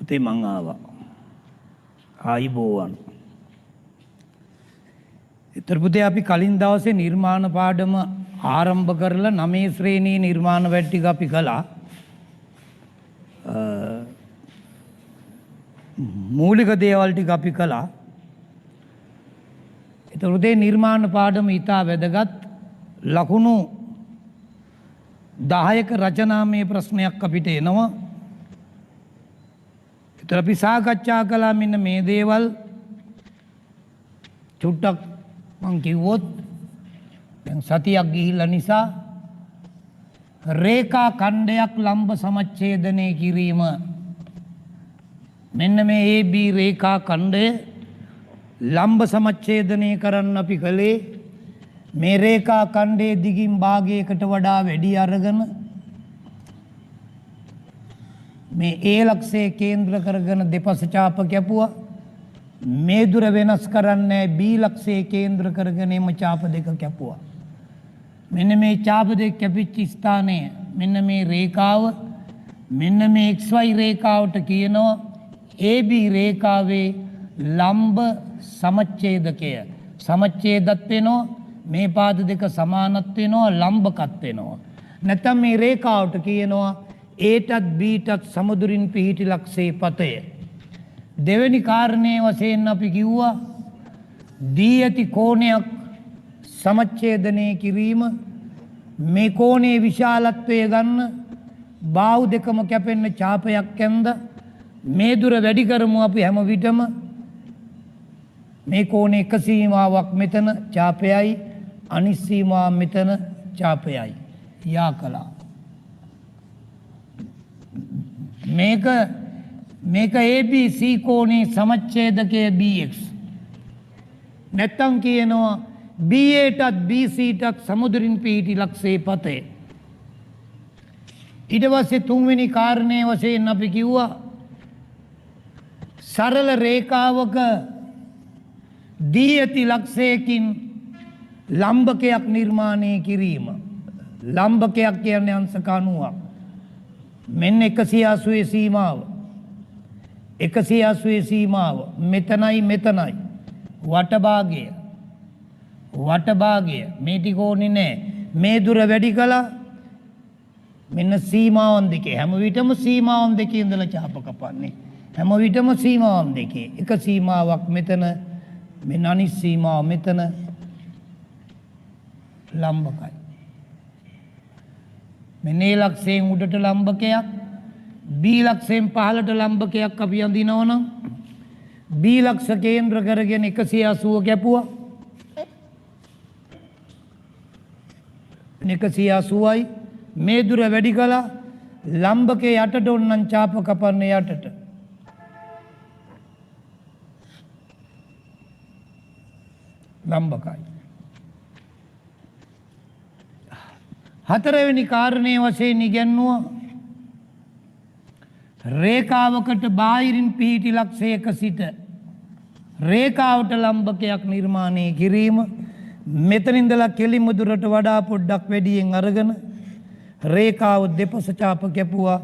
පුතේ මං ආවා. ආයිබෝවන්. ඊතර පුතේ අපි කලින් දවසේ නිර්මාණ පාඩම ආරම්භ කරලා 9 ශ්‍රේණියේ නිර්මාණ වැඩ ටික අපි කළා. මූලික දේවල් ටික අපි කළා. ඊතර පුතේ නිර්මාණ පාඩම ඊටා වැදගත් ලකුණු 10ක රචනාමය ප්‍රශ්නයක් අපිට එනවා. ඊතර අපි සාකච්ඡා කළා මෙන්න මේ දේවල් චුට්ටක් මං කිව්වොත් දැන් සතියක් ගිහිල්ලා නිසා රේඛා ඛණ්ඩයක් ලම්බ සමච්ඡේදනය කිරීම මෙන්න මේ AB රේඛා ඛණ්ඩය ලම්බ සමච්ඡේදනය කරන්න අපි කළේ මේ රේඛා ඛණ්ඩයේ දිගින් භාගයකට වඩා වැඩි අරගෙන මේ A ලක්ෂයේ කේන්ද්‍ර කරගෙන දෙපස ඡාප කැපුවා. මේ දුර වෙනස් කරන්නේ B ලක්ෂයේ කේන්ද්‍ර කරගෙන එම ඡාප දෙක කැපුවා. මෙන්න මේ ඡාප දෙක කැපිච්ච ස්ථානය මෙන්න මේ රේඛාව මෙන්න මේ XY රේඛාවට කියනවා AB රේඛාවේ ලම්බ සමච්ඡේදකය. සමච්ඡේදත් වෙනවා මේ පාද දෙක සමානත් වෙනවා ලම්බකත් වෙනවා. නැත්නම් මේ රේඛාවට කියනවා Aටත් Bටත් සමදුරින් පිහිටි ලක්ෂයේ පතය. දෙවෙනි කාරණේ වශයෙන් අපි කිව්වා දී ඇති කෝණයක් සමච්ඡේදනය කිරීම මේ කෝණයේ විශාලත්වය ගන්න බාහුව දෙකම කැපෙන්න ඡාපයක් ඇඳ මේ දුර වැඩි කරමු අපි හැම විටම මේ කෝණේ එක සීමාවක් මෙතන ඡාපයයි අනිත් සීමාව මෙතන ඡාපයයි යා කළා. මේක ABC කෝණේ සමච්ඡේදකය BX. නැත්තම් කියනවා BAටත් BCටත් සමුදුරින් පිහිටි ලක්ෂයේ පතය. ඊට පස්සේ තුන්වෙනි කාරණේ වශයෙන් අපි කිව්වා සරල රේඛාවක දී ඇති ලක්ෂයකින් ලම්බකයක් නිර්මාණය කිරීම. ලම්බකයක් කියන්නේ අංශක 90ක්. මෙන්න 180 සීමාව 180 සීමාව මෙතනයි මෙතනයි වටභාගය මේ ටික ඕනේ නෑ. මේ දුර වැඩි කළා මෙන්න සීමාවන් දෙකේ හැම විටම සීමාවන් දෙකේ ඉඳලා ඡාප කපන්නේ හැම විටම සීමාවන් දෙකේ එක සීමාවක් මෙතන මෙන්න අනිත් සීමාව මෙතන ලම්බකයි. මෙන්න ඒ ලක්ෂයෙන් උඩට ලම්බකයක් B ලක්ෂයෙන් පහළට ලම්බකයක් අපි අඳිනවා නම් B ලක්ෂ කේන්ද්‍ර කරගෙන 180 කැපුවා 180යි මේ දුර වැඩි කළා ලම්බකේ යටට ඕනනම් ඡාප කපන්න යටට ලම්බකයි. හතරවෙනි කාරණේ වශයෙන් ඉගෙනුවා රේඛාවකට බාහිරින් පිහිටි ලක්ෂයක සිට රේඛාවට ලම්බකයක් නිර්මාණය කිරීම මෙතන ඉඳලා කෙලිම දුරට වඩා පොඩ්ඩක් වැඩියෙන් අරගෙන රේඛාව දෙපස ඡාප කැපුවා.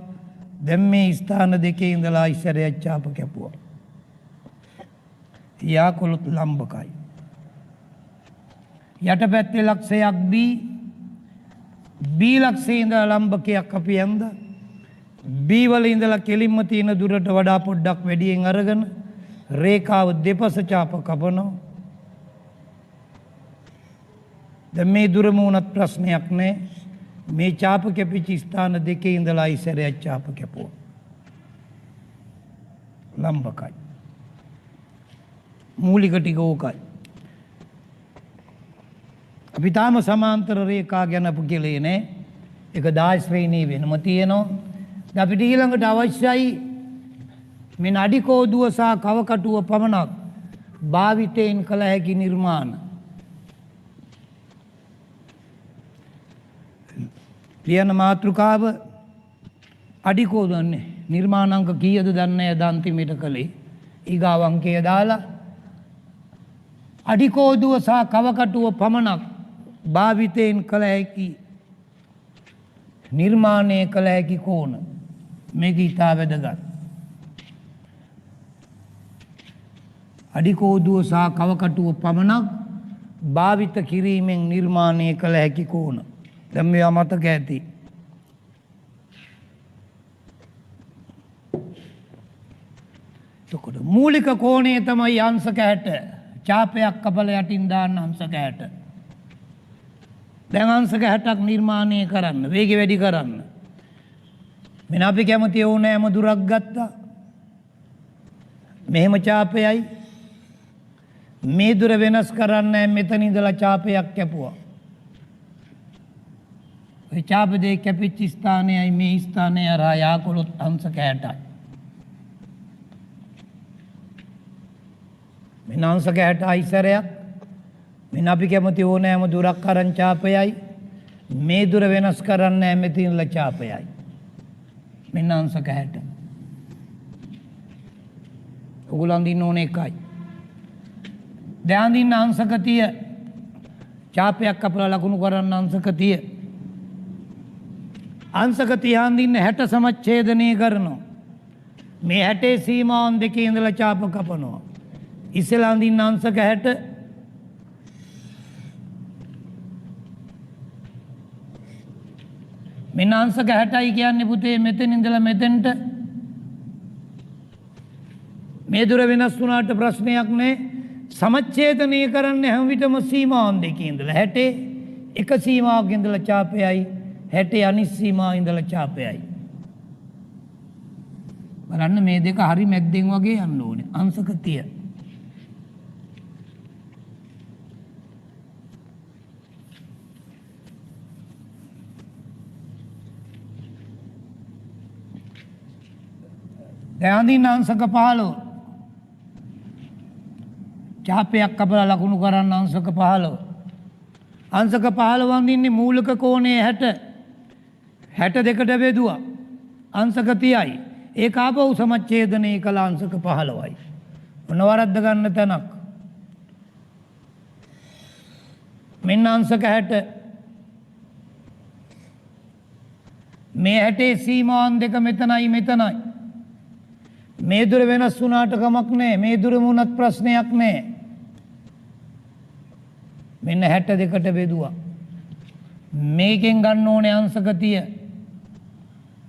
දැන් මේ ස්ථාන දෙකේ ඉඳලා ඉස්සරහට ඡාප කැපුවා. යාකොලොත් ලම්බකයි. යටපැත්තේ ලක්ෂයක් B ලක්ෂයේ ඉඳලා ලම්බකයක් අපි ඇඳ B වල ඉඳලා කෙලින්ම තියෙන දුරට වඩා පොඩ්ඩක් වැඩියෙන් අරගෙන රේඛාව දෙපස ඡාප කපනවා. දැන් මේ දුරම උනත් ප්‍රශ්නයක් නෑ. මේ ඡාප කැපිච්ච ස්ථාන දෙකේ ඉඳලා ඉස්සරහට ඡාප කැපුවා. ලම්බකයි. මූලික ටික ඕකයි. අපි තාම සමාන්තර රේඛා ගැන අපි කියලා නෑ. ඒක 10 ශ්‍රේණියේ වෙනම තියෙනවා. අපිට ඊළඟට අවශ්‍යයි මේ අඩි කෝදුව සහ කවකටුව පමණක් භාවිතයෙන් කළ හැකි නිර්මාණ. ලියන මාතෘකාව අඩි කෝදුවන්නේ නිර්මාණාංක කීයද දන්නේ නැහැ අන්තිමට කළේ. ඊගාව අංකය දාලා අඩි කෝදුව සහ කවකටුව පමණක් භාවිතයෙන් කළ හැකි නිර්මාණය කළ හැකි කෝණ මේක ඉතා වැදගත්. අඩිකෝදුව සහ කවකටුව පමණක් භාවිත කිරීමෙන් නිර්මාණය කළ හැකි කෝණ. දැන් මේවා මතක ඇති. එතකොට මූලික කෝණය තමයි අංශක 60. ඡාපයක් කපල යටින් දාන්න අංශක 60. දැන් අංශක 60ක් නිර්මාණය කරන්න, වේගය වැඩි කරන්න. මෙන්න අපි කැමති ඕනෑම දුරක් ගත්තා. මෙහෙම ඡාපයයි. මේ දුර වෙනස් කරන්න මෙතන ඉඳලා ඡාපයක් කැපුවා. ඒ ඡාප දෙක කැපිච්ච ස්ථානයයි මේ ස්ථානය හරහා යාකොලොත් අංශක 60යි. මෙන්න අංශක 60යි සැරයක්. මෙන්න අපි කැමති ඕනෑම දුරක් අරන් ඡාපයයි. මේ දුර වෙනස් කරන්න මෙතන ඉඳලා ඡාපයයි. මෙන්න අංශක 60. ඔගොල්ලන් දින්න ඕනේ එකයි. දැන් දින්න අංශක 30. ඡාපයක් කපලා ලකුණු කරන්න අංශක 30. අංශක 30 දින්න 60 සමච්ඡේදනය කරනවා. මේ 60 සීමාවන් දෙකේ ඉඳලා ඡාප කපනවා. ඉස්සෙල්ලා දින්න අංශක 60. මෙන්න අංශක 60යි කියන්නේ පුතේ මෙතන ඉඳලා මෙතෙන්ට මේ දුර වෙනස් වුණාට ප්‍රශ්නයක් නැහැ. සමච්ඡේදනය කරන්න හැම විටම සීමාවන් දෙකේ ඉඳලා 60 එක සීමාවක ඉඳලා ඡාපයයි 60 අනිත් සීමාව ඉඳලා ඡාපයයි. බලන්න මේ දෙක හරි මැද්දෙන් වගේ යන්න ඕනේ. අංශක 30. දැන් අඳින්න අංශක 15. ඡාපයක් කපලා ලකුණු කරන්න අංශක 15. අංශක 15 අඳින්නේ මූලික කෝණයේ 60. 62ට බෙදුවා. අංශක 30යි. ඒක ආපහු සමච්ඡේදනය කළ අංශක 15යි. මොන වරද්ද ගන්න තැනක්. මෙන්න අංශක 60. මේ 60 සීමාවන් දෙක මෙතනයි මෙතනයි. මේ දුර වෙනස් වුණාට කමක් නැහැ. මේ දුර වුණත් ප්‍රශ්නයක් නැහැ. මෙන්න 62ට බෙදුවා. මේකෙන් ගන්න ඕනේ අංශක 30.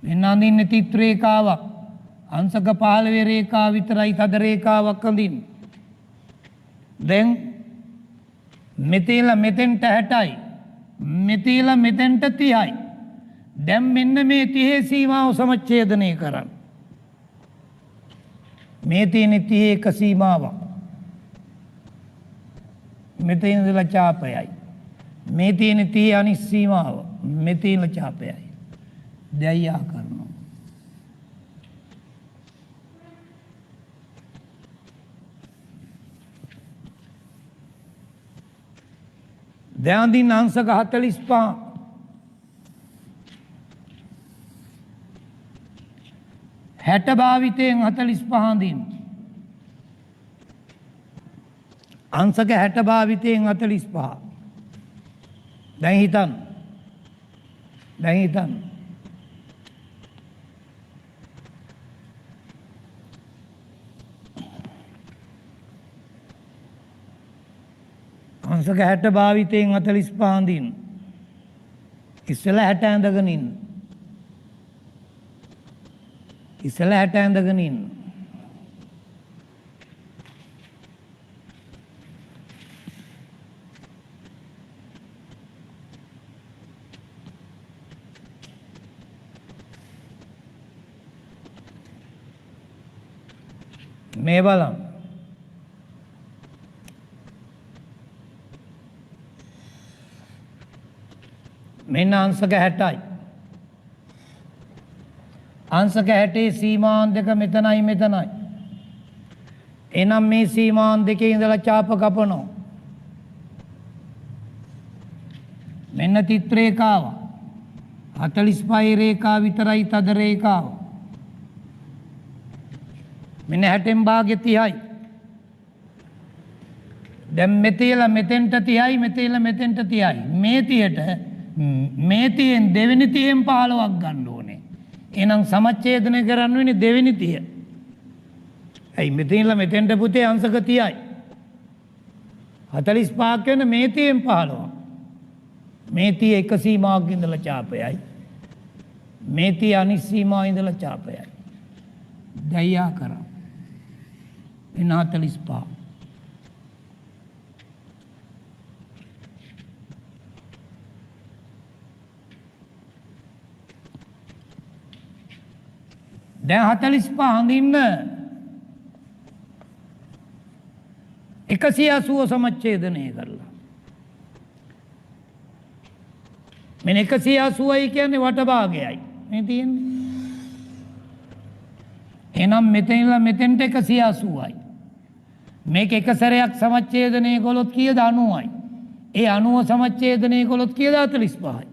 මෙන්න අඳින්නේ තිත් රේඛාවක්. අංශක 15 රේඛාව විතරයි තද රේඛාවක් අඳින්න. දැන් මෙතන මෙතෙන්ට 60යි. මෙතන මෙතෙන්ට 30යි. දැන් මෙන්න මේ 30 සීමාව සමච්ඡේදනය කරන්න. මේ තියෙන 30 එක සීමාවක්. මෙතන ඉඳලා ඡාපයයි. මේ තියෙන 30 අනිත් සීමාව. මෙතන ඡාපයයි. දැයියා කරනවා. දැන් දින අංශක 45. හැට භාවිතයෙන් 45 දින. අංශක 60 භාවිතයෙන් 45. දැන් හිතන්න. දැන් හිතන්න. අංශක 60 භාවිතයෙන් 45 දින. ඉස්සෙල්ලා 60 ඇඳගෙන ඉන්න. ඉස්සෙල්ලා 60 ඇඳගෙන ඉන්න. මේ බලන්න. මෙන්න අංශක 60යි. අංශක 60 සීමාවන් දෙක මෙතනයි මෙතනයි. එනම් මේ සීමාවන් දෙකේ ඉඳලා ඡාප කපනවා. මෙන්න තිත් රේඛාව. 45 රේඛාව විතරයි තද රේඛාව. මෙන්න 60න් භාගය 30යි. දැන් මෙතේලා මෙතෙන්ට 30යි මෙතේලා මෙතෙන්ට 30යි. මේ 30ට මේ 30න් දෙවෙනි 30න් 15ක් ගන්න ඕනේ. එහෙනම් සමච්ඡේදනය කරන්න වෙන්නේ දෙවෙනි 30. ඇයි මෙතනලා මෙතෙන්ට පුතේ අංශක 30යි. 45 වෙන මේතියෙන් 15. මේතිය එක සීමාවක් ඉඳලා ඡාපයයි. මේතිය අනිත් සීමාව ඉඳලා ඡාපයයි. දයා කරා. එන 45. දැන් 45 හඳින්න 180 සමච්ඡේදනය කරලා. මෙන්න 180යි කියන්නේ වටභාගයයි. මේ තියෙන්නේ. එහෙනම් මෙතනilla මෙතෙන්ට 180යි. මේක එක සැරයක් සමච්ඡේදනය කළොත් කීයද 90යි. ඒ 90 සමච්ඡේදනය කළොත් කීයද 45යි.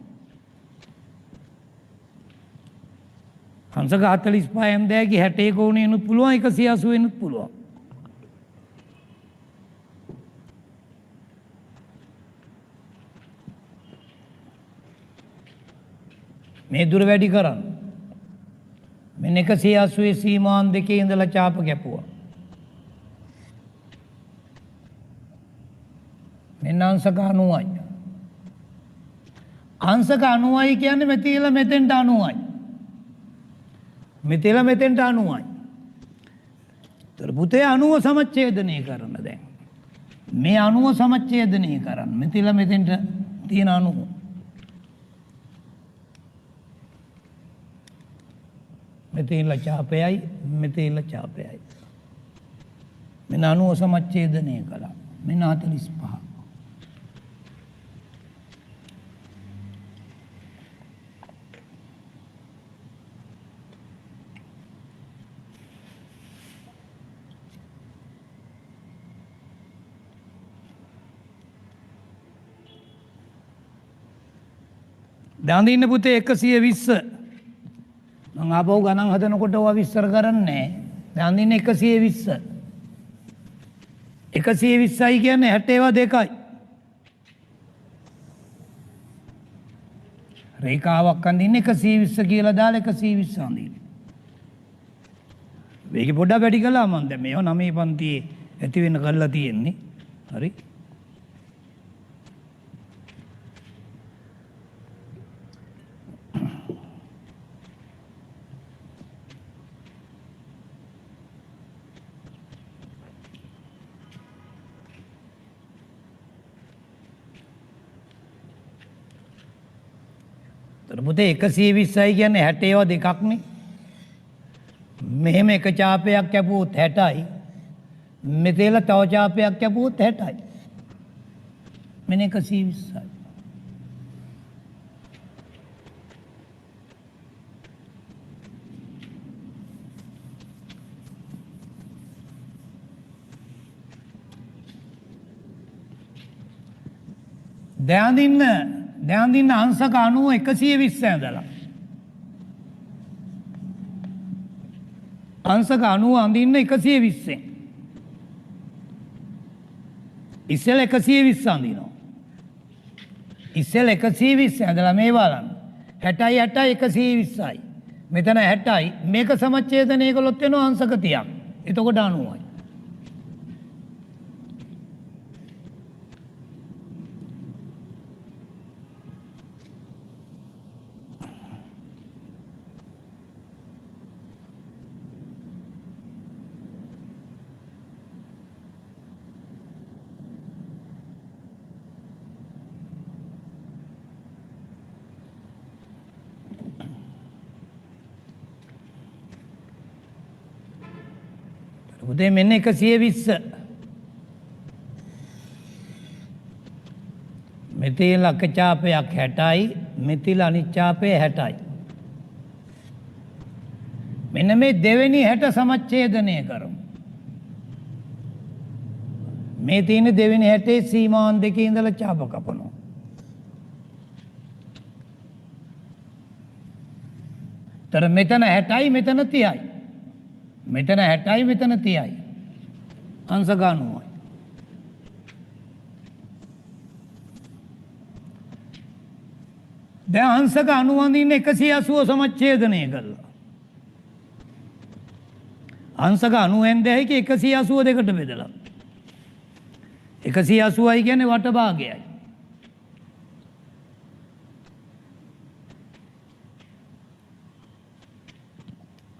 හංසක 45 එම්දෑගේ 60 කෝණේ නුත් පුළුවන් 180 වෙනුත් පුළුවන්. මේ දුර වැඩි කරන්න. මෙන්න 180 සීමාන් දෙකේ ඉඳලා ඡාප කැපුවා. මෙන්න අංශක 90යි. අංශක 90යි කියන්නේ මෙතන මෙතෙන්ට 90යි. මෙතන මෙතෙන්ට 90යි. ତර පුතේ 90 සමච්ඡේදනය කරන්න දැන්. මේ 90 සමච්ඡේදනය කරන්න. මෙතන මෙතෙන්ට තියෙන 90. මෙතන ඡාපයයි මෙතන ඡාපයයි. මෙන්න 90 සමච්ඡේදනය කළා. මෙන්න 45. දැන් ඉන්න පුතේ 120 මම ආපහු ගණන් හදනකොට ඔවා විස්තර කරන්නේ දැන් ඉන්නේ 120 120යි කියන්නේ 60 දෙකයි රේඛාවක් අඳින්න 120 කියලා දාලා 120 අඳින්න මේක පොඩ්ඩක් වැඩි කළා මම දැන් මේව 9 පන්තියේ ඇති වෙන කරලා තියෙන්නේ හරි පුතේ 120යි කියන්නේ 60 දෙකක්නේ. මෙහෙම එක ඡාපයක් කැපුවොත් 60යි. මෙතන තව ඡාපයක් කැපුවොත් 60යි. මෙන්න 120යි. දැන් දින්න අංශක 90 120 ඇඳලා අංශක 90 අඳින්න 120 ඉස්සෙල් 120 අඳිනවා ඉස්සෙල් 120 ඇඳලා මේ බලන්න 60යි 120යි මෙතන 60යි මේක සමච්ඡේදනය කළොත් වෙනවා අංශක 30ක් එතකොට 90යි උදේ මෙන්න 120 මෙතන ලක ඡාපයක් 60යි මෙතන අනිත් ඡාපය 60යි මෙන්න මේ දෙවෙනි 60 සමච්ඡේදනය කරමු මේ තියෙන දෙවෙනි 60 සීමාන් දෙකේ ඉඳලා ඡාප කපනවා තර මෙතන 60යි මෙතන 30යි මෙතන 60යි මෙතන 30යි අංශක 90යි දැන් අංශක 90 අඳින්න 180 සමච්ඡේදනය කළා අංශක 90 එන් දැයික 180 දෙකට බෙදලා 180යි කියන්නේ වටභාගයයි.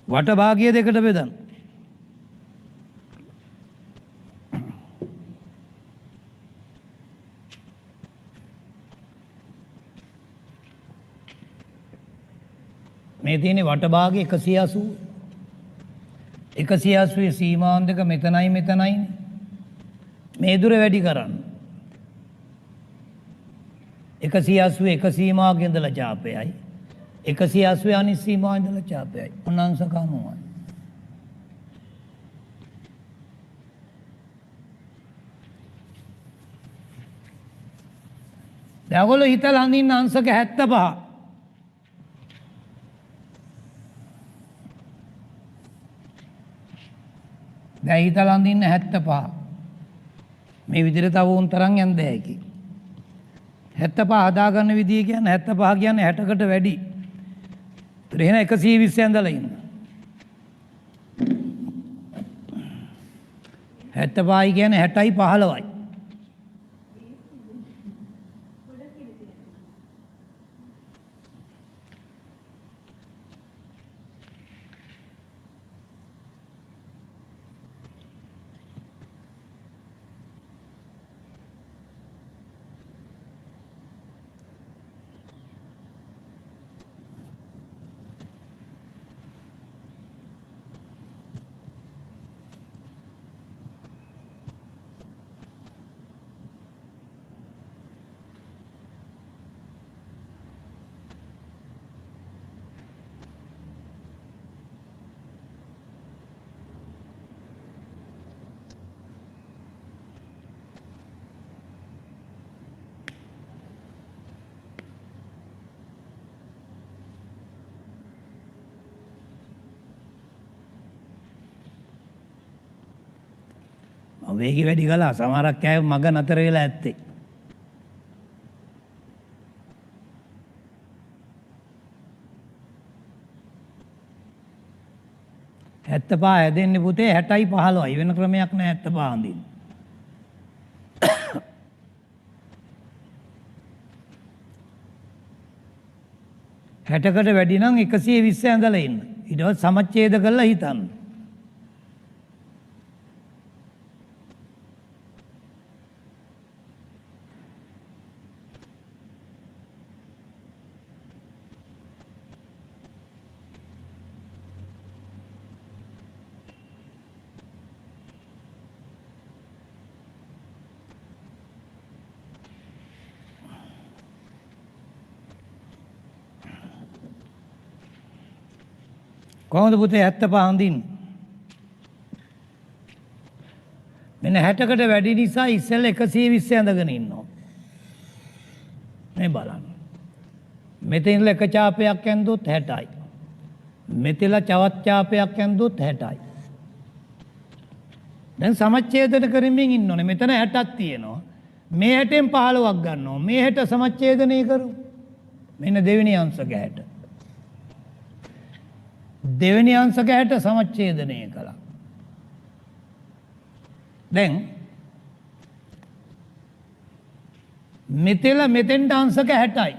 වටභාගය දෙකට බෙදන්න. මේ තියෙන්නේ වටභාගය 180. 180 සීමාවන් දෙක මෙතනයි මෙතනයි. මේ දුර වැඩි කරන්න. 180 එක සීමාවක ඉඳලා ඡාපයයි. 180 අනිත් සීමාව ඉඳලා ඡාපයයි. ඔන්න අංශක 90යි. දැන් ඔයගොල්ලෝ හිතලා අඳින්න අංශක 75. දැන් හිතලා අඳින්න 75. මේ විදිහට තව උන් තරම් යන්න දෙයකි. 75 හදාගන්න විදිය කියන්නේ 75 කියන්නේ 60කට වැඩි. ඒතර එහෙනම් 120 ඇඳලා ඉන්න. 75යි කියන්නේ 60යි 15යි. වේගය වැඩි කළා. සමහරක් කෑව මග නතර වෙලා ඇත්තේ. හැත්තපහ හැදෙන්නේ පුතේ 60යි 15යි. වෙන ක්‍රමයක් නැහැ 75 අඳින්න. හැටකට වැඩි නම් 120 ඇඳලා ඉන්න. ඊට පස්සේ සමච්ඡේද කරලා හිතන්න. කොහොමද පුතේ 75 අඳින්න? මෙන්න 60කට වැඩි නිසා ඉස්සෙල්ලා 120 ඇඳගෙන ඉන්නවා. මේ බලන්න. මෙතන ඉඳලා එක ඡාපයක් ඇඳුත් 60යි. මෙතන චවත් ඡාපයක් ඇඳුත් 60යි. දැන් සමච්ඡේදන කරමින් ඉන්න ඕනේ. මෙතන 60ක් තියෙනවා. මේ 60න් 15ක් ගන්නවා. මේ 60 සමච්ඡේදනය කරු. මෙන්න දෙවෙනි අංශක 60. දෙවෙනි අංශක 60 සමච්ඡේදනය කළා. දැන් මෙතන මෙතෙන්ට අංශක 60යි.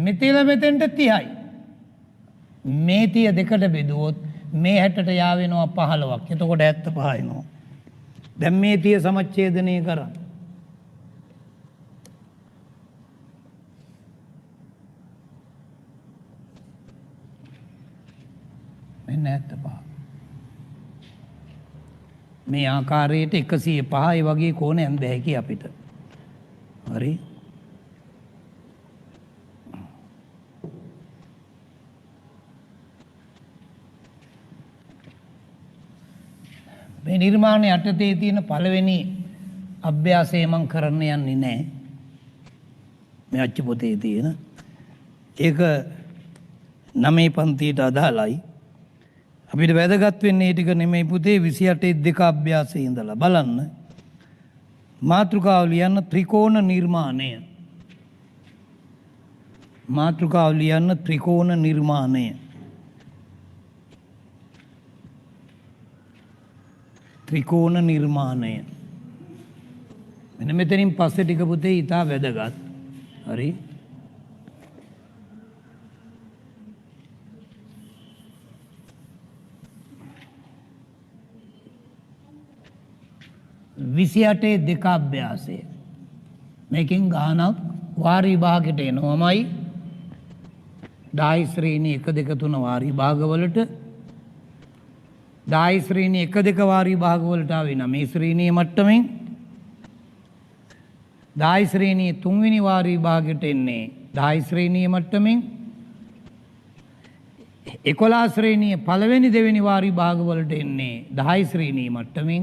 මෙතන මෙතෙන්ට 30යි. මේ 30 දෙකට බෙදුවොත් මේ 60ට යා වෙනවා 15ක්. එතකොට 75 එනවා. දැන් මේ 30 සමච්ඡේදනය කරා. මෙන්න 75. මේ ආකාරයට 105යි වගේ කෝණ ඇඳ හැකි අපිට. හරි. මේ නිර්මාණය යටතේ තියෙන පළවෙනි අභ්‍යාසය මම කරන්න යන්නේ නැහැ. මේ අච්චු පොතේ තියෙන. ඒක 9 පන්තියට අදාළයි. අපිට වැදගත් වෙන්නේ ටික නෙමෙයි පුතේ 28 2 අභ්‍යාසයේ ඉඳලා බලන්න. මාතෘකාව ලියන්න ත්‍රිකෝණ නිර්මාණය. මාතෘකාව ලියන්න ත්‍රිකෝණ නිර්මාණය. ත්‍රිකෝණ නිර්මාණය. මෙන්න මෙතනින් පස්සේ ටික පුතේ ඊටා වැදගත්. හරි. විසියටේ දෙක අභ්‍යාසය. මේකෙන් ගානක් වාරී භාගයට එනවමයි 10 ශ්‍රේණි 1 2 3 වාරී භාගවලට 10 ශ්‍රේණි 1 2 වාරී භාගවලට ආවේ 9 ශ්‍රේණියේ මට්ටමින් 10 ශ්‍රේණියේ 3 වෙනි වාරී භාගයට එන්නේ 10 ශ්‍රේණියේ මට්ටමින් 11 ශ්‍රේණියේ පළවෙනි දෙවෙනි වාරී භාගවලට එන්නේ 10 ශ්‍රේණියේ මට්ටමින්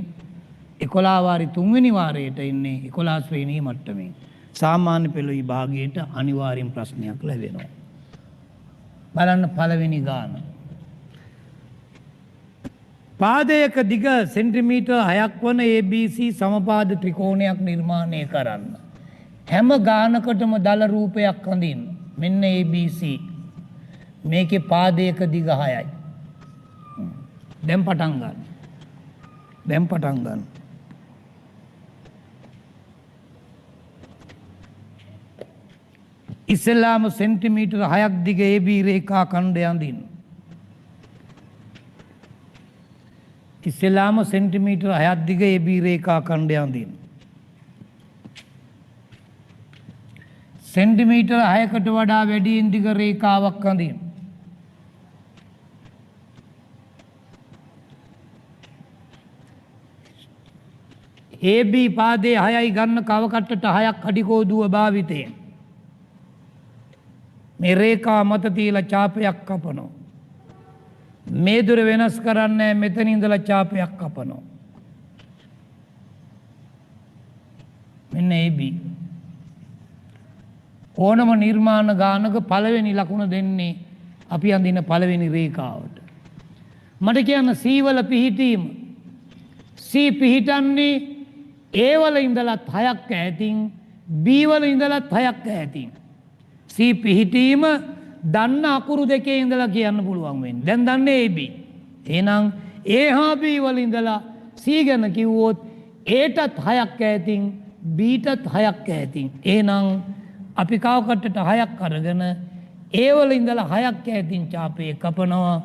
11 වාරි 3 වෙනි වාරයට එන්නේ 11 ශ්‍රේණියේ මට්ටමින්. සාමාන්‍ය පෙළ විභාගයට අනිවාර්යෙන් ප්‍රශ්නයක් ලැබෙනවා. බලන්න පළවෙනි ගාන. පාදයක දිග සෙන්ටිමීටර් 6ක් වන ABC සමපාද ත්‍රිකෝණයක් නිර්මාණය කරන්න. හැම ගානකටම දල රූපයක් අඳින්න. මෙන්න ABC. මේකේ පාදයක දිග 6යි. දැන් පටන් ගන්න. දැන් පටන් ගන්න. ඉස්සෙල්ලාම සෙන්ටිමීටර් 6ක් දිග AB රේඛා ඛණ්ඩය අඳින්න. ඉස්සෙල්ලාම සෙන්ටිමීටර් 6ක් දිග AB රේඛා ඛණ්ඩය අඳින්න. සෙන්ටිමීටර් 6කට වඩා වැඩියෙන් දිග රේඛාවක් අඳින්න. AB පාදයේ 6යි ගන්න කවකට්ටට 6ක් අඩිකෝදුව භාවිතයෙන් මේ රේඛා මත තියලා ඡාපයක් කපනවා. මේ දුර වෙනස් කරන්නේ මෙතන ඉඳලා ඡාපයක් කපනවා. මෙන්න AB. ඕනම නිර්මාණ ගානක පළවෙනි ලකුණ දෙන්නේ අපි අඳින පළවෙනි රේඛාවට. මට කියන්න C වල පිහිටීම. C පිහිටන්නේ A වල ඉඳලත් 6ක් ඈතින් B වල ඉඳලත් 6ක් ඈතින්. C පිහිටීම දන්න අකුරු දෙකේ ඉඳලා කියන්න පුළුවන් වෙන්නේ. දැන් දන්නේ AB. එහෙනම් A හා B වල ඉඳලා C ගැන කිව්වොත් A ටත් 6ක් ඈතින් B ටත් 6ක් ඈතින්. එහෙනම් අපි කවකටට 6ක් අරගෙන A වල ඉඳලා 6ක් ඈතින් ඡාපය කපනවා.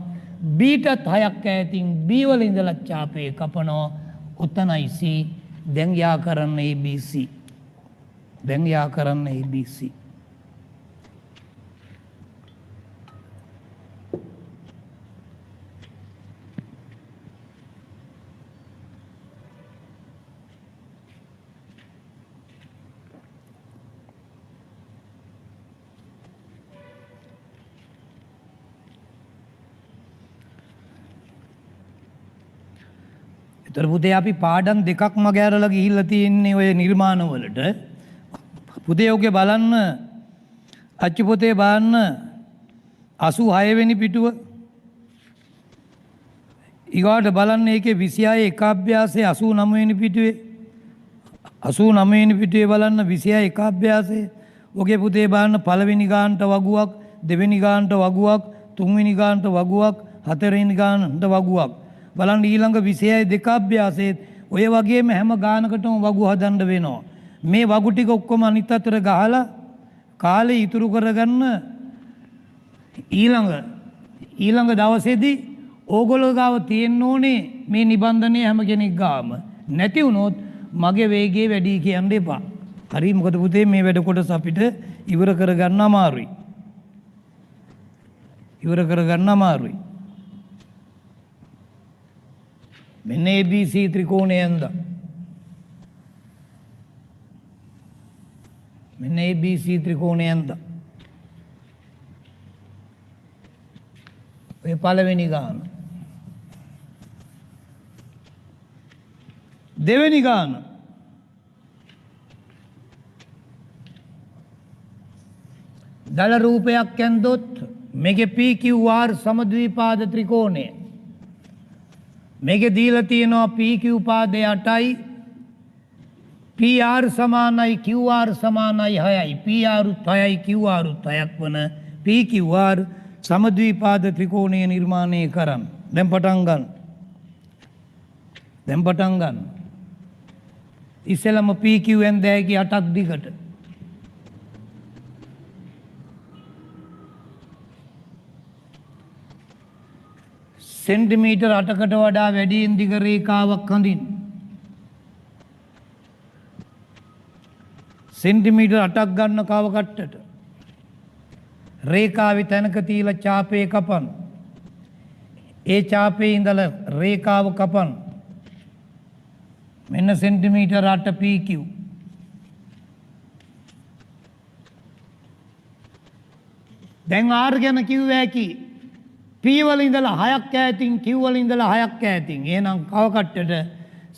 B ටත් 6ක් ඈතින් B වල ඉඳලා ඡාපය කපනවා. උතනයි C. දැන් යා කරන්න ABC. දැන් යා කරන්න ABC. එතකොට පුතේ අපි පාඩම් දෙකක් මගහැරලා ගිහිල්ලා තියෙන්නේ ඔය නිර්මාණ වලට. පුතේ ඔගේ බලන්න අච්චු පොතේ බලන්න 86 වෙනි පිටුව. ඊගාට බලන්න ඒකේ 26 එක අභ්‍යාසයේ 89 වෙනි පිටුවේ. 89 වෙනි පිටුවේ බලන්න 26 එක අභ්‍යාසයේ. ඔගේ පුතේ බලන්න පළවෙනි ගානට වගුවක්, දෙවෙනි ගානට වගුවක්, තුන්වෙනි ගානට වගුවක්, හතරවෙනි ගානට වගුවක්. බලන්න ඊළඟ 26 දෙක අභ්‍යාසයේ ඔය වගේම හැම ගානකටම වගු හදන්න වෙනවා. මේ වගු ටික ඔක්කොම අනිත් අතට ගහලා කාලේ ඉතුරු කරගන්න ඊළඟ දවසේදී ඕගොල්ලෝ ගාව තියෙන්න ඕනේ මේ නිබන්ධනය හැම කෙනෙක් ගාම. නැති වුණොත් මගේ වේගය වැඩි කියන්න එපා. හරි මොකද පුතේ මේ වැඩ කොටස අපිට ඉවර කරගන්න අමාරුයි. ඉවර කරගන්න අමාරුයි. මෙන්න ABC ත්‍රිකෝණය ඇඳා. මෙන්න ABC ත්‍රිකෝණය ඇඳා. ඔය පළවෙනි ගාන. දෙවෙනි ගාන. දල රූපයක් ඇන්දොත් මේකේ PQR සමද්විපාද ත්‍රිකෝණය. මේකේ දීලා තියෙනවා PQ පාදය 8යි PR සමානයි QR සමානයි 6යි PR උත් 6යි QR උත් 6ක් වන PQR සමද්විපාද ත්‍රිකෝණය නිර්මාණය කරන්න. දැන් පටන් ගන්න. ඉස්සෙල්ලම PQ එන් දැයකි 8ක් දිගට. සෙන්ටිමීටර් 8කට වඩා වැඩියෙන් දිග රේඛාවක් හඳින්. සෙන්ටිමීටර් 8ක් ගන්න කව කට්ටට රේඛාවේ තැනක තියලා ඡාපය කපන. ඒ ඡාපයේ ඉඳලා රේඛාව කපන. මෙන්න සෙන්ටිමීටර් 8 PQ. දැන් R ගැන කිව්ව හැකි P වල ඉඳලා 6ක් ඈතින් Q වල ඉඳලා 6ක් ඈතින්. එහෙනම් කව කට්ටට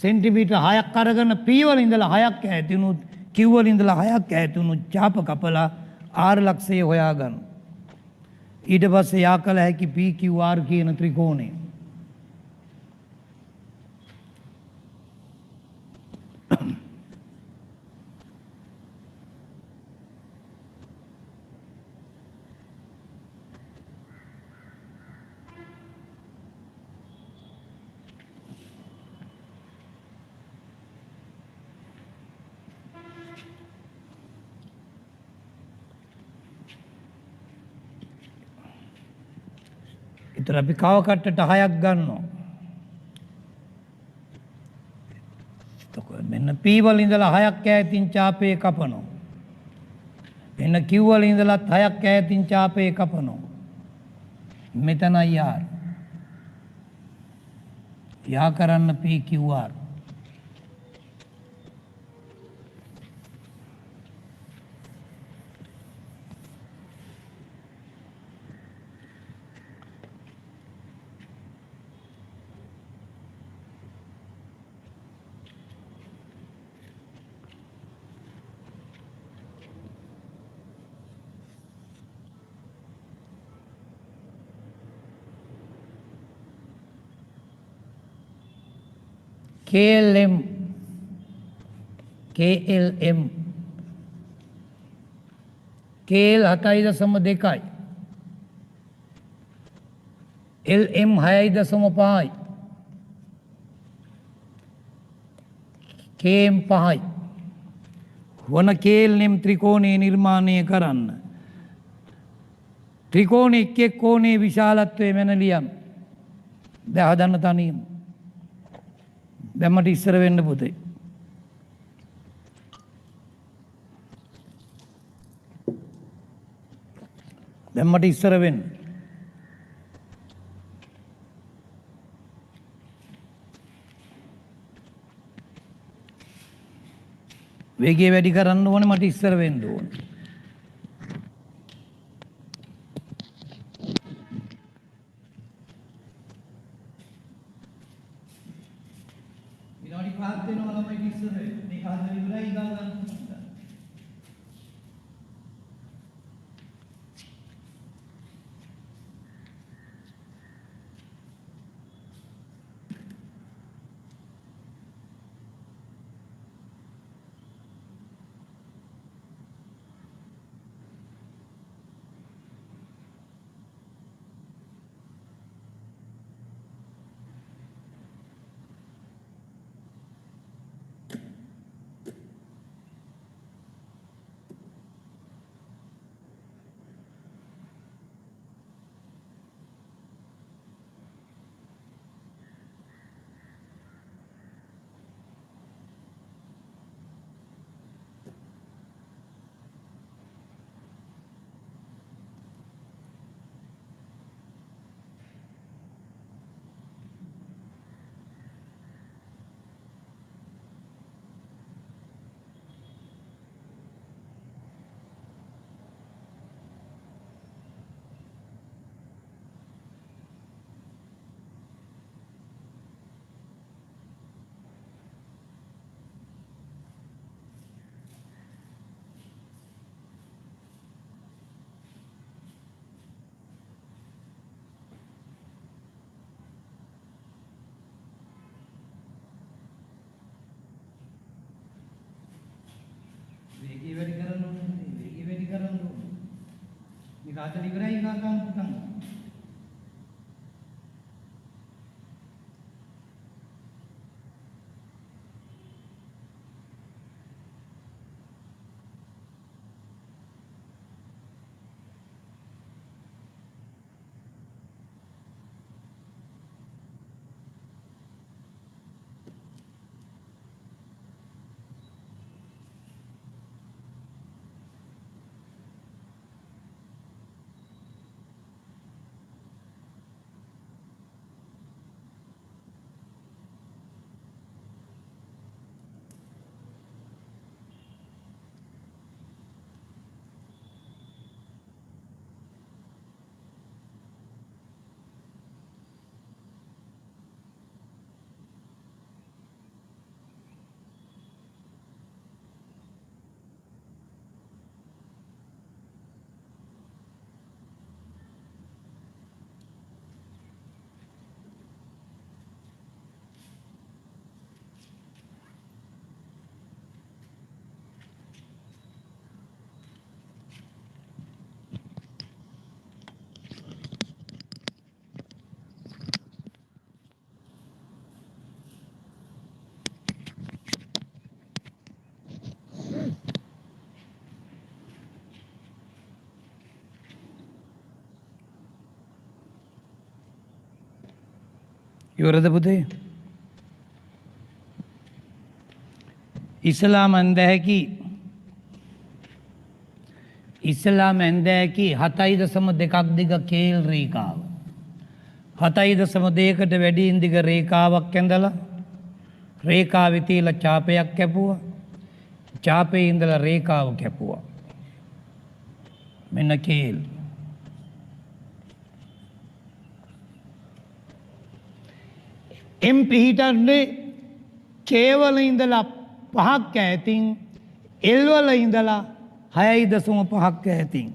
සෙන්ටිමීටර් 6ක් අරගෙන P වල ඉඳලා 6ක් ඈතිනුත් Q වල ඉඳලා 6ක් ඈතිනුත් ඡාප කපලා R ලක්ෂය හොයාගන්න. ඊට පස්සේ යා කළ හැකි PQR කියන ත්‍රිකෝණය. ඉතින් අපි කව කට්ටට 6ක් ගන්නවා. එතකොට මෙන්න P වල ඉඳලා 6ක් ඈතින් ඡාපය කපනවා. මෙන්න Q වල ඉඳලත් 6ක් ඈතින් ඡාපය කපනවා. මෙතනයි R. යා කරන්න PQR. KLM KL 7.2යි LM 6.5යි KM 5යි වන KLM ත්‍රිකෝණය නිර්මාණය කරන්න. ත්‍රිකෝණ එක් එක් කෝණයේ විශාලත්වය මෙන්න ලියන්න. දැන් හදන්න තනියම. දැම්මට ඉස්සර වෙන්න පුතේ. දැම්මට ඉස්සර වෙන්න. වේගය වැඩි කරන්න ඕනේ මට ඉස්සර වෙන්න ඕනේ. විනාඩි 5ක් දෙනවා ළමයි ඉස්සර වෙන්න. මේක හදලා ඉවරයි ගන්න. වේගය වැඩි කරන්න ඕනේ. වේගය වැඩි කරන්න ඕනේ. මේක අතට ඉවරයි ගන්න පුතන්. ඉවරද පුතේ? ඉස්ලාම් ඇන්දැහැකි 7.2ක් දිග කේල් රේඛාව 7.2කට වැඩියෙන් දිග රේඛාවක් ඇඳලා රේඛාවේ තියලා ඡාපයක් කැපුවා. ඡාපේ ඉඳලා රේඛාව කැපුවා. මෙන්න කේල්. එම් පිහිටන්නේ කේවල ඉඳලා 5ක් ඈතින් එල් වල ඉඳලා 6.5ක් ඈතින්.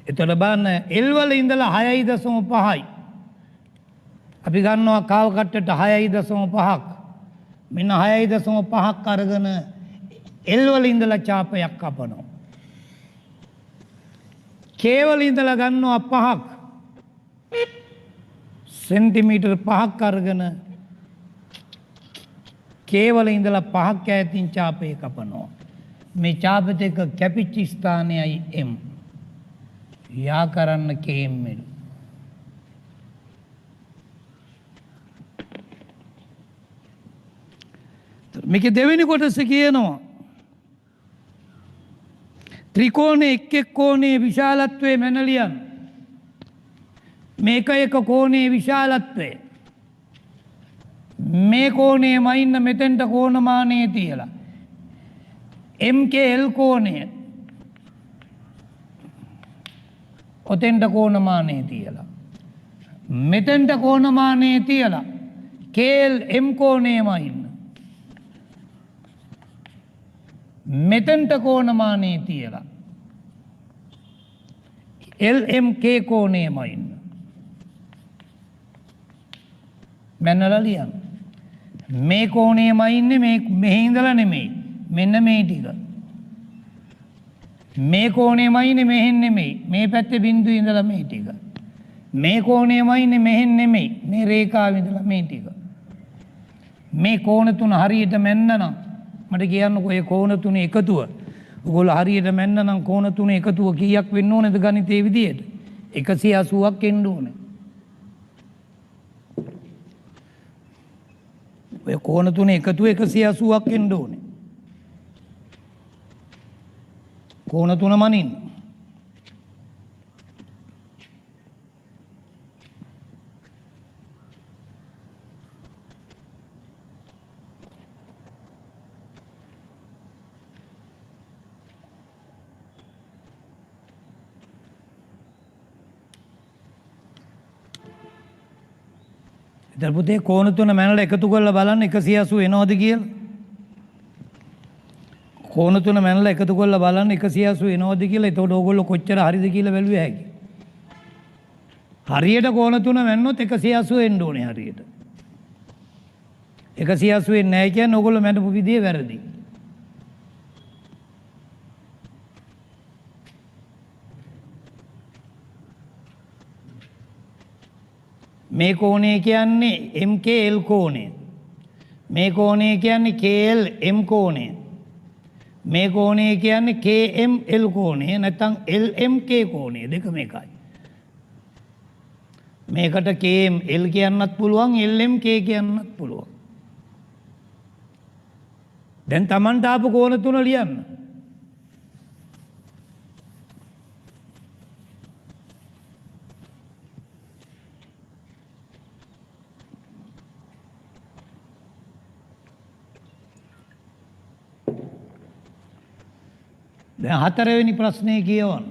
එතකොට බලන්න එල් වල ඉඳලා 6.5යි. අපි ගන්නවා කාව කට්ටට 6.5ක්. මෙන්න 6.5ක් අරගෙන එල් වල ඉඳලා ඡාපයක් කපනවා. කේ වල ඉඳලා ගන්නවා 5ක්. සෙන්ටිමීටර් 5ක් අරගෙන කේ වල ඉඳලා 5ක් ඈතින් ඡාපය කපනවා. මේ ඡාප දෙක කැපිච්ච ස්ථානයයි M. යා කරන්න KML. මේකේ දෙවෙනි කොටස කියනවා ත්‍රිකෝණයේ එක් කෝණයේ විශාලත්වය මැනලියන්. මේක එක කෝණයේ විශාලත්වය. මේ කෝණයේ මයින්න මෙතෙන්ට කෝණමානයේ තියලා. MKL කෝණය ඔතෙන්ට කෝණමානයේ තියලා. මෙතෙන්ට කෝණමානයේ තියලා KL M කෝණයේ මයින්න. මෙතෙන්ට කෝණමානයේ තියලා LMK කෝණයේ මයින්න. මැනලා ලියන්න. මේ කෝණයේ මයින්නේ මෙහි ඉඳලා නෙමෙයි. මෙන්න මේ ටික. මේ කෝණයේ මයින්නේ මෙහෙන් නෙමෙයි. මේ පැත්තේ බිඳුවේ ඉඳලා මේ ටික. මේ කෝණයේ මයින්නේ මෙහෙන් නෙමෙයි. මේ රේඛාවේ ඉඳලා මේ ටික. මේ කෝණ තුන හරියට මෙන්න නම් මට කියන්නකෝ ඒ කෝණ තුනේ එකතුව. ඔයගොල්ලෝ හරියට මෙන්න නම් කෝණ තුනේ එකතුව කීයක් වෙන්න ඕනේද ගණිතයේ විදියට? 180ක් එන්න ඕනේ. ඔය කෝණ තුනේ එකතුව 180ක් එන්න ඕනේ. කෝණ තුන මනින්න. ඉතින් පුතේ කෝණ තුන මැනලා එකතු කරලා බලන්න 180 එනවද කියලා. කෝණ තුන මැනලා එකතු කරලා බලන්න 180 එනවද කියලා. එතකොට ඕගොල්ලෝ කොච්චර හරිද කියලා බැලුවේ හැකි. හරියට කෝණ තුන මැන්නොත් 180 එන්න ඕනේ හරියට. 180 එන්නේ නැහැ කියන්නේ ඕගොල්ලෝ මැනපු විදිය වැරදි. මේ කෝණය කියන්නේ MKL කෝණය. මේ කෝණය කියන්නේ KL M කෝණය. මේ කෝණය කියන්නේ KML කෝණය නැත්නම් LMK කෝණය දෙකම එකයි. මේකට KML කියන්නත් පුළුවන් LMK කියන්නත් පුළුවන්. දැන් Tamanට ආපු කෝණ තුන ලියන්න. දැන් හතරවෙනි ප්‍රශ්නේ කියවන්න.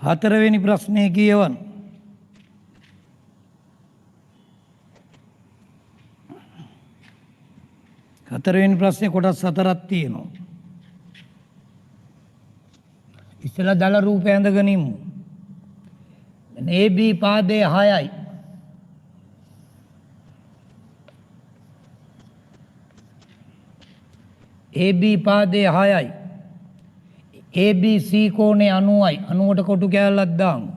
හතරවෙනි ප්‍රශ්නේ කියවන්න. හතරවෙනි ප්‍රශ්නේ කොටස් 4ක් තියෙනවා. ඉස්සෙල්ලා දල රූපය ඇඳගෙන ඉමු. දැන් AB පාදයේ 6යි. AB පාදයේ 6යි. ABC කෝණේ 90යි. 90ට කොටු කෑල්ලක් දාමු.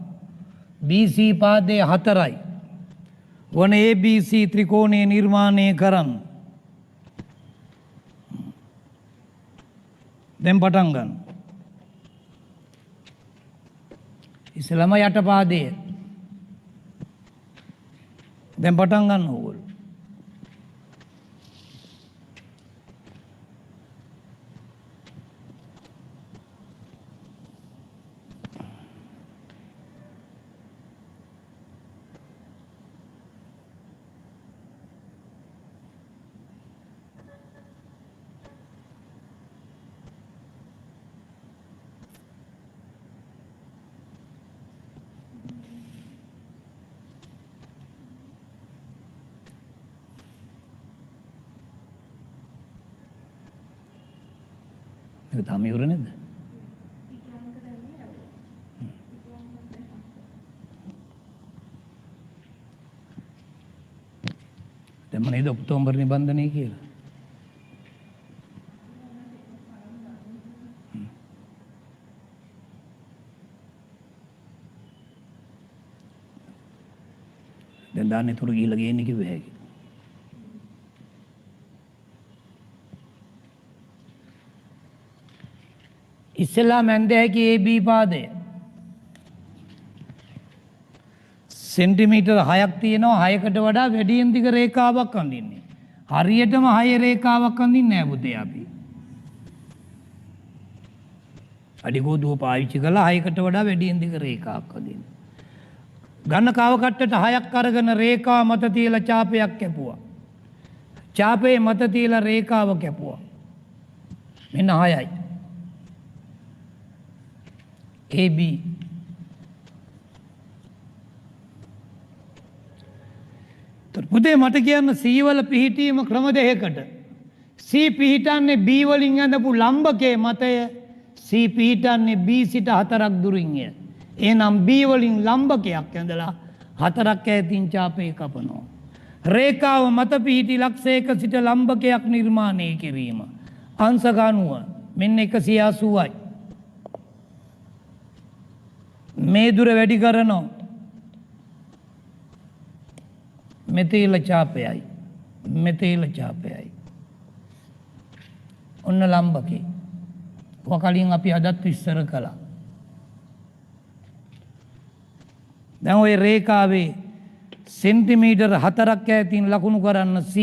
BC පාදයේ 4යි. වන ABC ත්‍රිකෝණය නිර්මාණය කරන්න. දැන් පටන් ගන්න. ඉස්සලම යටපාදය දැන් පටන් ගන්න ඕගොල්ලෝ. මේක තාම ඉවර නේද? දැන් මම නේද ඔක්තෝබර් නිබන්ධනය කියලා. දැන් දාන්නේ තුරු ගිහිල්ලා ගේන්නේ කිව්වේ හැකි. ඉස්සෙල්ලා මැන්ද හැකි AB පාදය සෙන්ටිමීටර් 6ක් තියෙනවා. 6කට වඩා වැඩියෙන් දිග රේඛාවක් අඳින්නේ. හරියටම 6 රේඛාවක් අඳින්නේ නැහැ පුතේ අපි. අඩිගෝදුව පාවිච්චි කළා 6කට වඩා වැඩියෙන් දිග රේඛාවක් අඳින්නේ. ඝන කාව කට්ටට 6ක් අරගෙන රේඛාව මත තියලා ඡාපයක් කැපුවා. ඡාපයේ මත තියලා රේඛාව කැපුවා. මෙන්න 6යි. AB පුතේ මට කියන්න C වල පිහිටීම ක්‍රම දෙකකට. C පිහිටන්නේ B වලින් ඇඳපු ලම්බකයේ මතය. C පිහිටන්නේ B සිට 4ක් දුරින්ය. එහෙනම් B වලින් ලම්බකයක් ඇඳලා 4ක් ඈතින් ඡාපේ කපනවා. රේඛාව මත පිහිටි ලක්ෂයක සිට ලම්බකයක් නිර්මාණය කිරීම. අංශක 90 මෙන්න 180යි. මේ දුර වැඩි කරනවා. මෙතේල ඡාපයයි. මෙතේල ඡාපයයි. ඔන්න ලම්බකේ. ඔය කලින් අපි අදත් විස්තර කළා. දැන් ওই රේඛාවේ සෙන්ටිමීටර් 4ක් ඈතින් ලකුණු කරන්න C.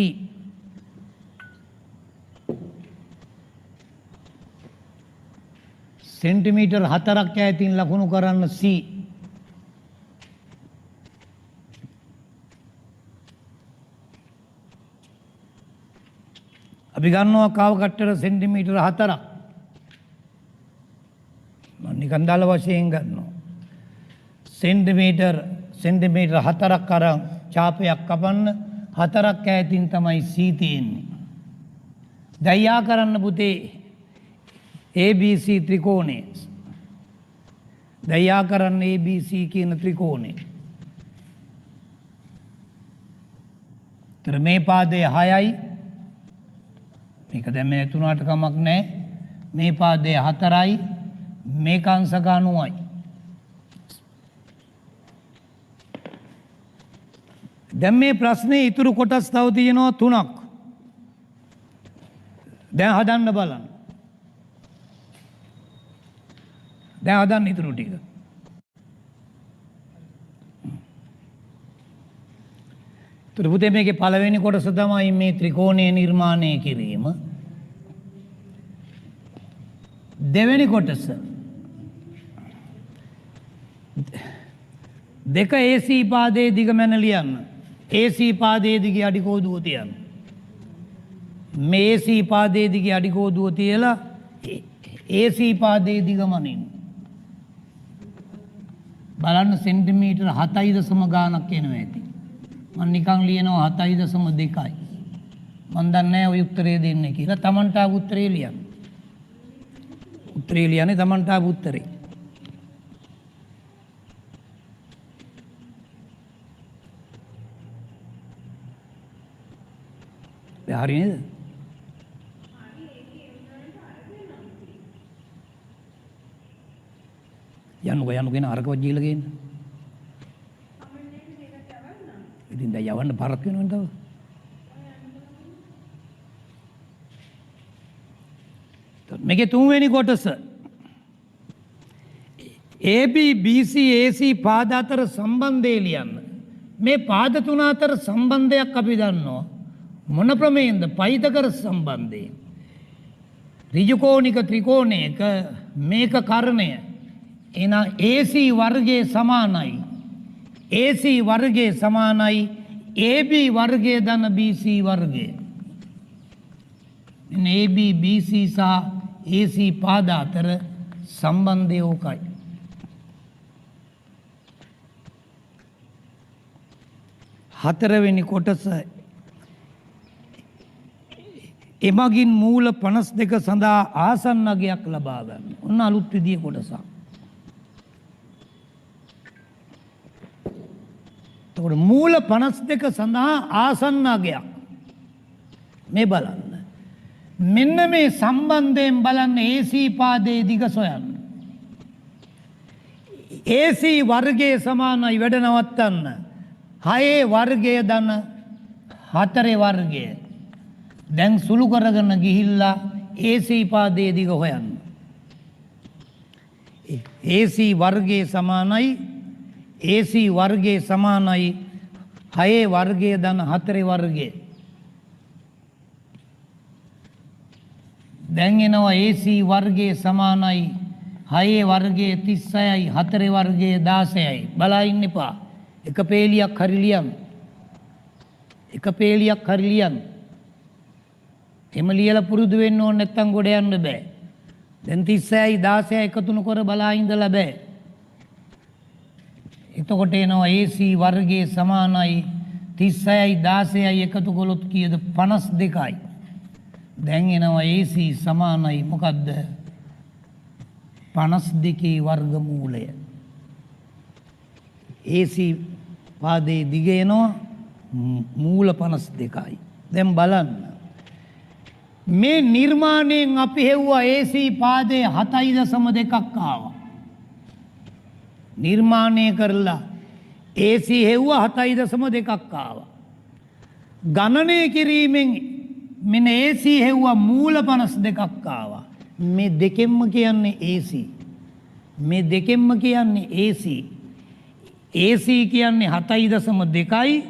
සෙන්ටිමීටර් 4ක් ඈතින් ලකුණු කරන්න C. අපි ගන්නවා කාව කට්ටර සෙන්ටිමීටර් 4ක්. මම නිකන් දාලා වශයෙන් ගන්නවා. සෙන්ටිමීටර් 4ක් අරන් ඡාපයක් කපන්න 4ක් ඈතින් තමයි C තියෙන්නේ. දයා කරන්න පුතේ ABC ත්‍රිකෝණය. දයා කරන්න ABC කියන ත්‍රිකෝණය. තර මේ පාදයේ 6යි. මේක දැන් මේ තුනට කමක් නැහැ. මේ පාදයේ 4යි. මේක අංශක 90යි. දැන් මේ ප්‍රශ්නේ ඉතුරු කොටස් තව තියෙනවා 3ක්. දැන් හදන්න බලන්න. දැන් හදන්න ඉතුරු ටික. ඉතුරු පුතේ මේකේ පළවෙනි කොටස තමයි මේ ත්‍රිකෝණය නිර්මාණය කිරීම. දෙවෙනි කොටස දෙක AC පාදයේ දිග මැන ලියන්න. AC පාදයේ දිගේ අඩි කෝදුව තියන්න. මේ AC පාදයේ දිගේ අඩි කෝදුව තියලා AC පාදයේ දිග මනින්න. බලන්න සෙන්ටිමීටර් 7.0 ගානක් එනවා ඇති. මම නිකන් ලියනවා 7.2යි. මම දන්නේ නැහැ ඔය උත්තරේ දෙන්නේ කියලා. Tamanට ආව උත්තරේ ලියන්න. උත්තරේ ලියන්නේ Tamanට ආව උත්තරේ. හරි නේද? යන්නු කියන අරකවත් ජීලා ගේන්න. ඉතින් දැන් යවන්න බරක් වෙනවද තව? මේකේ තුන්වෙනි කොටස AB BC AC පාද අතර සම්බන්ධය ලියන්න. මේ පාද තුන අතර සම්බන්ධයක් අපි දන්නවා. මොන ප්‍රමේයෙන්ද? පයිතකර සම්බන්ධයෙන්. ඍජුකෝණික ත්‍රිකෝණයක මේක කර්ණය. එහෙනම් AC වර්ගයේ සමානයි. AC වර්ගයේ සමානයි AB වර්ගයේ ධන BC වර්ගය. AB BC සහ AC පාද අතර සම්බන්ධය ඕකයි. හතරවෙනි කොටස එමගින් මූල 52 සඳහා ආසන්න අගයක් ලබා ගන්න. ඔන්න අලුත් විදිය කොටසක්. එතකොට මූල 52 සඳහා ආසන්න අගයක් මේ බලන්න. මෙන්න මේ සම්බන්ධයෙන් බලන්න AC පාදයේ දිග සොයන්න. AC වර්ගයේ සමානයි වැඩ නවත්තන්න. 6 වර්ගය ධන 4 වර්ගය. දැන් සුළු කරගෙන ගිහිල්ලා AC පාදයේ දිග හොයන්න. AC වර්ගයේ සමානයි AC වර්ගයේ සමානයි 6 වර්ගය ධන 4 වර්ගය. දැන් එනවා AC වර්ගයේ සමානයි 6 වර්ගයේ 36යි 4 වර්ගයේ 16යි. බලා ඉන්න එපා. එක පේලියක් හරි ලියන්න. එක පේලියක් හරි ලියන්න. එම ලියලා පුරුදු වෙන්න ඕන නැත්තම් ගොඩ යන්න බෑ. දැන් 36යි 16යි එකතුන කර බලා ඉඳලා බෑ. එතකොට එනවා AC වර්ගයේ සමානයි 36යි 16යි එකතු කළොත් කීයද? 52යි. දැන් එනවා AC සමානයි මොකද්ද? 52 වර්ගමූලය. AC පාදයේ දිග එනවා මූල 52යි. දැන් බලන්න. මේ නිර්මාණයෙන් අපි හෙව්වා AC පාදයේ 7.2ක් ආවා. නිර්මාණය කරලා AC හෙව්වා 7.2ක් ආවා. ගණනය කිරීමෙන් මෙන්න AC හෙව්වා මූල 52ක් ආවා. මේ දෙකෙන්ම කියන්නේ AC. මේ දෙකෙන්ම කියන්නේ AC. AC කියන්නේ 7.2යි.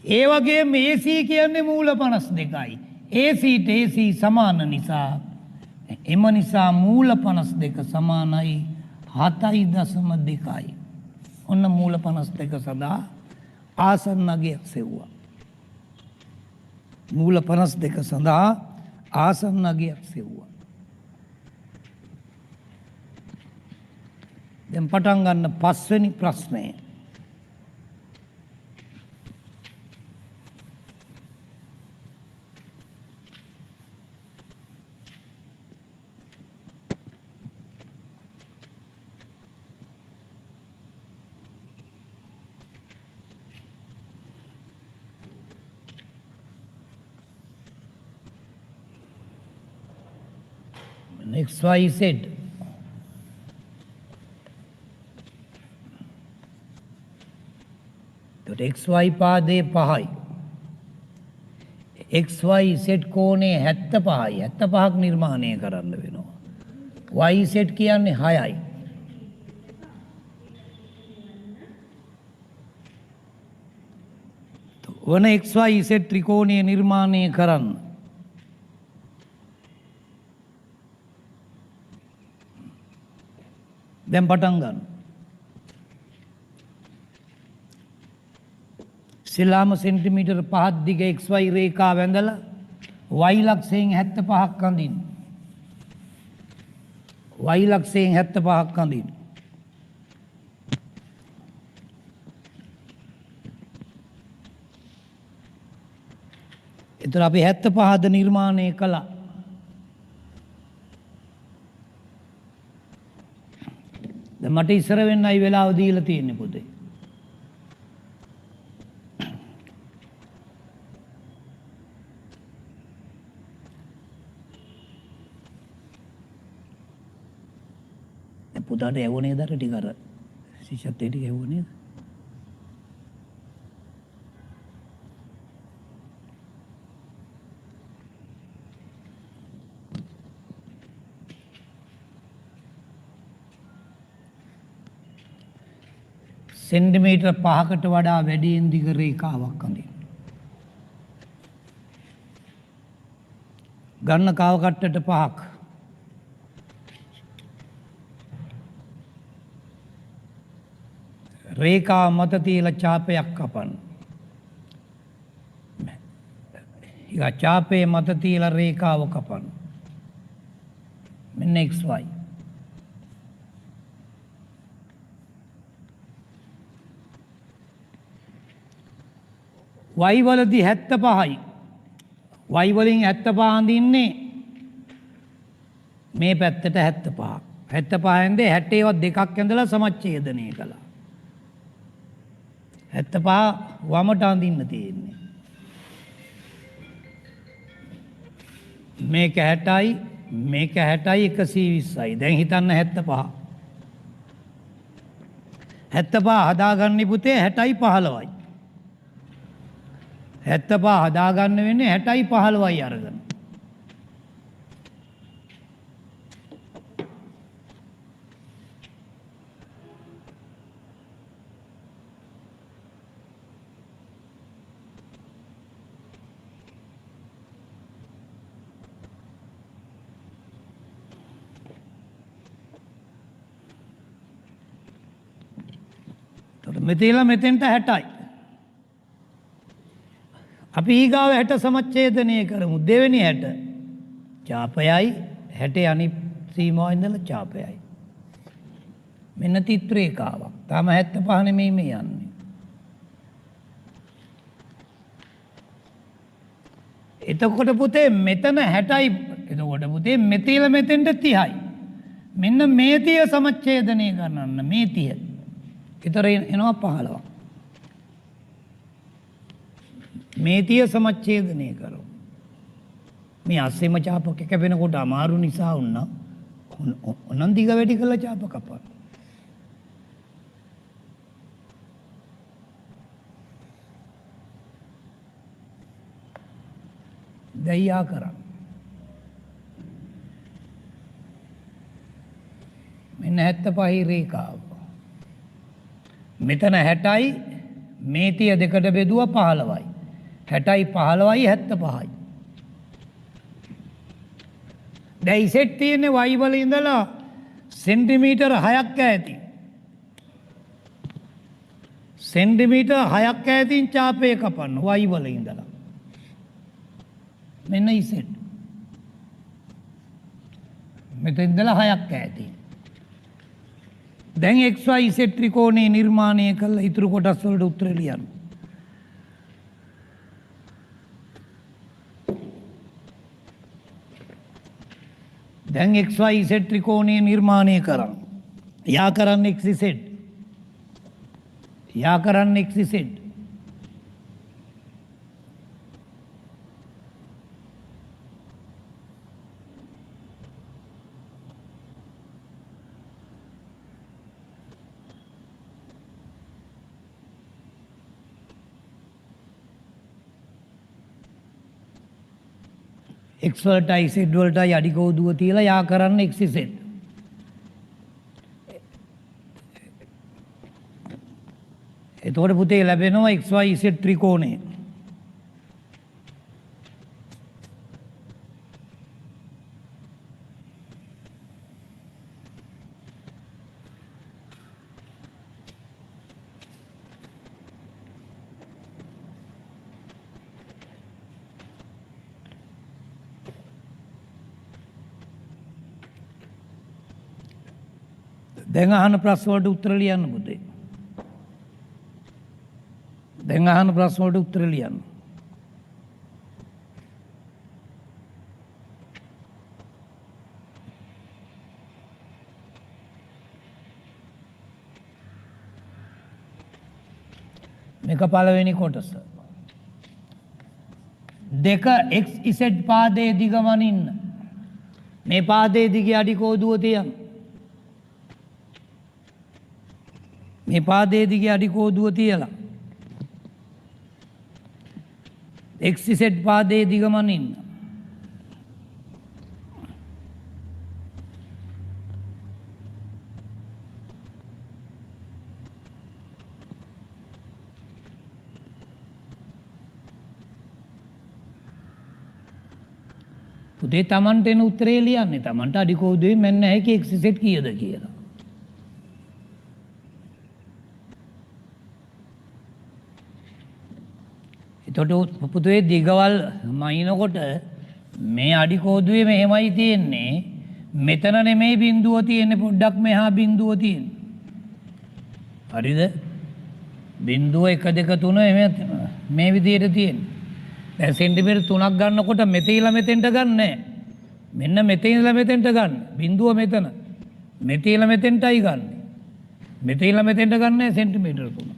ඒ වගේම AC කියන්නේ මූල 52යි. ACට AC සමාන නිසා එම නිසා මූල 52 සමානයි 7.2යි. ඔන්න මූල 52 සඳහා ආසන්න අගයක් සෙව්වා. මූල 52 සඳහා ආසන්න අගයක් සෙව්වා. දැන් පටන් ගන්න පස්වෙනි ප්‍රශ්නය. XYZ XY පාදයේ 5යි. XYZ කෝණේ 75යි. 75ක් නිර්මාණය කරන්න වෙනවා. YZ කියන්නේ 6යි. වන XYZ ත්‍රිකෝණය නිර්මාණය කරන්න. දැන් පටන් ගන්න. සිලාම සෙන්ටිමීටර් 5ක් දිග XY රේඛාව ඇඳලා Y ලක්ෂයෙන් 75ක් අඳින්න. Y ලක්ෂයෙන් 75ක් අඳින්න. එතන අපි 75ද නිර්මාණය කළා. දැන් මට ඉස්සර වෙන්නයි වෙලාව දීලා තියෙන්නේ පොතේ. පුතාට ඇහුනේ දර ටික අර ශිෂ්‍යත්වයේ ටික ඇහුනේ. සෙන්ටිමීටර් 5කට වඩා වැඩියෙන් දිග රේඛාවක් අඳින්න. ගන්න කාව කට්ටට 5ක්. රේඛාව මත තියලා ඡාපයක් කපන්න. ඡාපයේ මත තියලා රේඛාව කපන්න. මෙන්න XY. Y වලදී 75යි. Y වලින් 75 අඳින්නේ මේ පැත්තට 75ක්. 75 ඇඳේ 60 ඒවා දෙකක් ඇඳලා සමච්ඡේදනය කළා. 75 වමට අඳින්න තියෙන්නේ. මේක 60යි මේක 60යි 120යි. දැන් හිතන්න 75. 75 හදාගන්න පුතේ 60යි 15යි. 75 හදාගන්න වෙන්නේ 60යි 15යි අරගෙන. මෙතේලා මෙතෙන්ට 60යි. අපි ඊගාව 60 සමච්ඡේදනය කරමු. දෙවෙනි 60 ඡාපයයි 60 අනිත් සීමාව ඉඳලා ඡාපයයි. මෙන්න තිත් රේඛාවක්. තාම 75 නෙමෙයි මේ යන්නේ. එතකොට පුතේ මෙතන 60යි. එතකොට පුතේ මෙතේලා මෙතෙන්ට 30යි. මෙන්න මේ 30 සමච්ඡේදනය කරන්න මේ 30. ඊතර එනවා 15ක්. මේ 30 සමච්ඡේදනය කරමු. මේ අස්සෙම ඡාපක කැපෙනකොට අමාරු නිසා වුණා. ඔනන් දිග වැඩි කළා ඡාප කපන්න. දයා කරා. මෙන්න 75 රේඛාව. මෙතන 60යි මේ 30 දෙකට බෙදුවා 15යි. 60යි 15යි 75යි. දැන් ඉසෙට් තියෙන්නේ y වල ඉඳලා සෙන්ටිමීටර් 6ක් ඈතින්. සෙන්ටිමීටර් 6ක් ඈතින් ඡාපය කපන්න y වල ඉඳලා. මෙන්න ඉසෙට්. මෙතෙන් ඉඳලා 6ක් ඈතින්. දැන් XY Z ත්‍රිකෝණය නිර්මාණය කළ ඉතුරු කොටස් වලට උත්තර ලියන්න. දැන් XY Z ත්‍රිකෝණය නිර්මාණය කරන්න. යා කරන්න XZ. යා කරන්න XZ. X වලටයි Z වලටයි අඩි කෝදුව තියලා යා කරන්න XZ. එතකොට පුතේ ලැබෙනවා XY Z ත්‍රිකෝණය. දැන් අහන ප්‍රශ්න වලට උත්තර ලියන්න පුතේ. දැන් අහන ප්‍රශ්න වලට උත්තර ලියන්න. මේක පළවෙනි කොටස. දෙක XZ පාදයේ දිග මනින්න. මේ පාදයේ දිගේ අඩි කෝදුව තියන්න. මේ පාදයේ දිගේ අඩි කෝදුව තියලා XZ පාදයේ දිග මනින්න. පුතේ තමන්ට එන උත්තරේ ලියන්නේ තමන්ට අඩි කෝදුවේ මෙන්න හැකි x z කීයද කියලා. එතකොට පුතේ දිගවල් මයින්කොට මේ අඩි කෝදුවේ මෙහෙමයි තියෙන්නේ. මෙතන නෙමෙයි බිඳුව තියෙන්නේ පොඩ්ඩක් මෙහා බිඳුව තියෙන්නේ. හරිද? බිඳුව 1 2 3 මේ විදිහට තියෙන්නේ. දැන් සෙන්ටිමීටර් 3ක් ගන්නකොට මෙතන මෙතෙන්ට ගන්නෑ. මෙන්න මෙතන මෙතෙන්ට ගන්න. බිඳුව මෙතන. මෙතන මෙතෙන්ටයි ගන්න. මෙතන මෙතෙන්ට ගන්නෑ සෙන්ටිමීටර් 3.